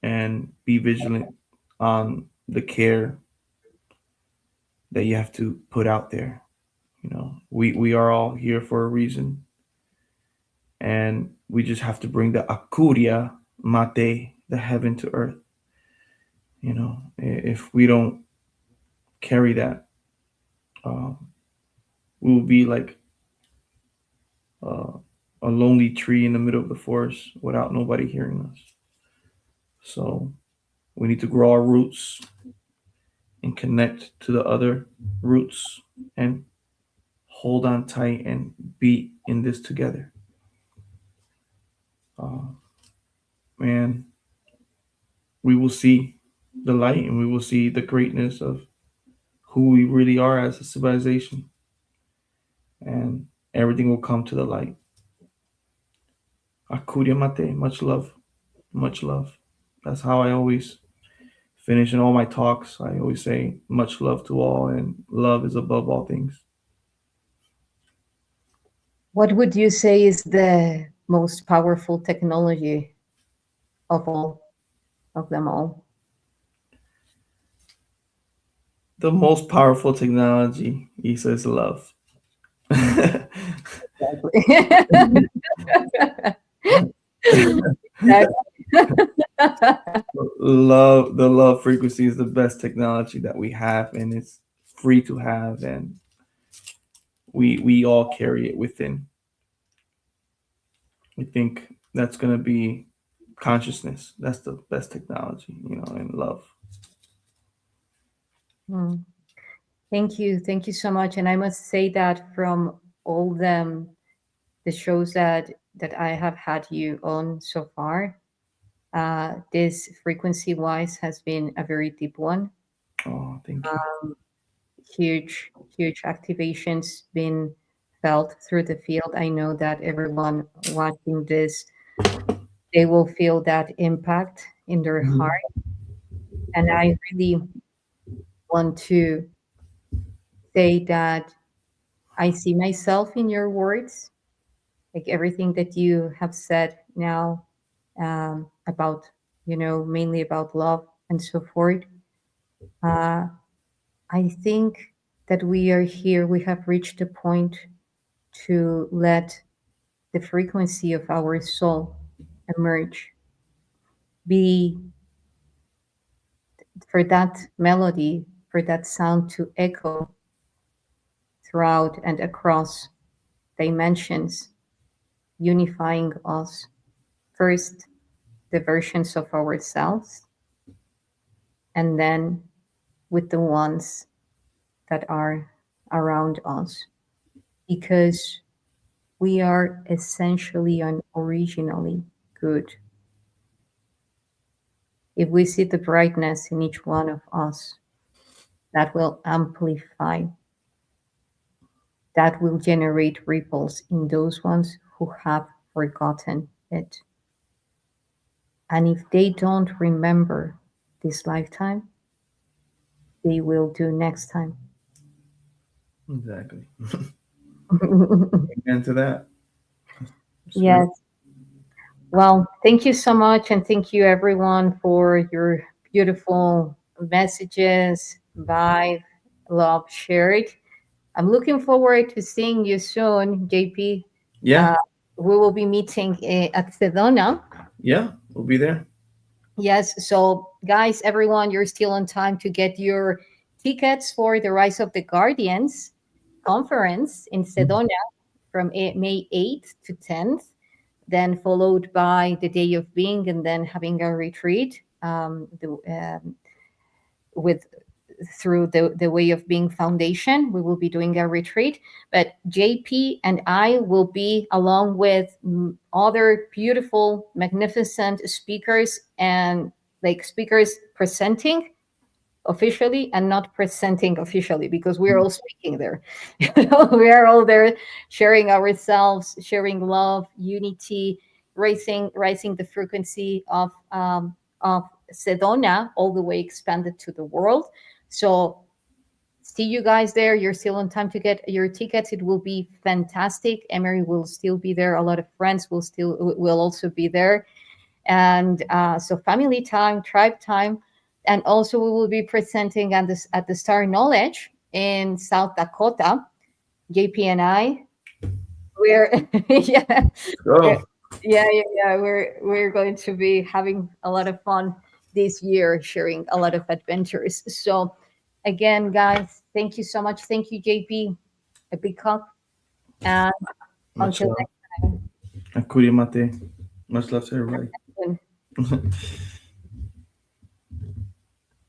and be vigilant on the care that you have to put out there. We are all here for a reason, and we just have to bring the akuria mate, the heaven to earth. If we don't carry that, um, we will be like uh, a lonely tree in the middle of the forest without nobody hearing us. So we need to grow our roots and connect to the other roots and hold on tight and be in this together. Uh, and we will see the light and we will see the greatness of who we really are as a civilization. And everything will come to the light. Akuria mate, much love, much love. That's how I always finish in all my talks. I always say much love to all, and love is above all things. What would you say is the most powerful technology of all of them all? The most powerful technology, he says, love. Exactly. Exactly. Love, the love frequency is the best technology that we have, and it's free to have, and we all carry it within. I think that's gonna be consciousness. That's the best technology, and love. Hmm. Thank you so much. And I must say that from all the shows that I have had you on so far, this frequency wise has been a very deep one. Oh, thank you. Um, huge activations been felt through the field. I know that everyone watching this, they will feel that impact in their Mhm. heart. And I really want to say that I see myself in your words, like everything that you have said now, about, mainly about love and so forth. Uh, I think that we are here, we have reached a point to let the frequency of our soul emerge, be for that melody, for that sound to echo throughout and across dimensions, unifying us. First, the versions of ourselves, and then with the ones that are around us, because we are essentially and originally good. If we see the brightness in each one of us, that will amplify, that will generate ripples in those ones who have forgotten it. And if they don't remember this lifetime, they will do next time. Exactly. Amen to that. That's real. Yes. Well, thank you so much. And thank you, everyone, for your beautiful messages, vibe, love shared. I'm looking forward to seeing you soon, JP. Yeah, Uh, we will be meeting at Sedona. yeah, we'll be there. Yes. So, guys, everyone, you're still on time to get your tickets for the Rise of the Guardians conference in Sedona from May 8th to 10th, then followed by the Day of Being, and then having a retreat with through the Way of Being Foundation. We will be doing a retreat, but JP and I will be along with other beautiful, magnificent speakers, and like speakers presenting officially and not presenting officially, because we're all speaking there. We are all there sharing ourselves, sharing love, unity, raising the frequency of Sedona, all the way expanded to the world. So see you guys there. You're still on time to get your tickets. It will be fantastic. Emery will still be there. A lot of friends will also be there. And so family time, tribe time, and also we will be presenting at the Star Knowledge in South Dakota. JP and I, we're yeah, Let's go. yeah. We're going to be having a lot of fun this year, sharing a lot of adventures. So again, guys, thank you so much. Thank you, JP. A big hug, and Much until love. next Akuria mate. Much love to everybody. time.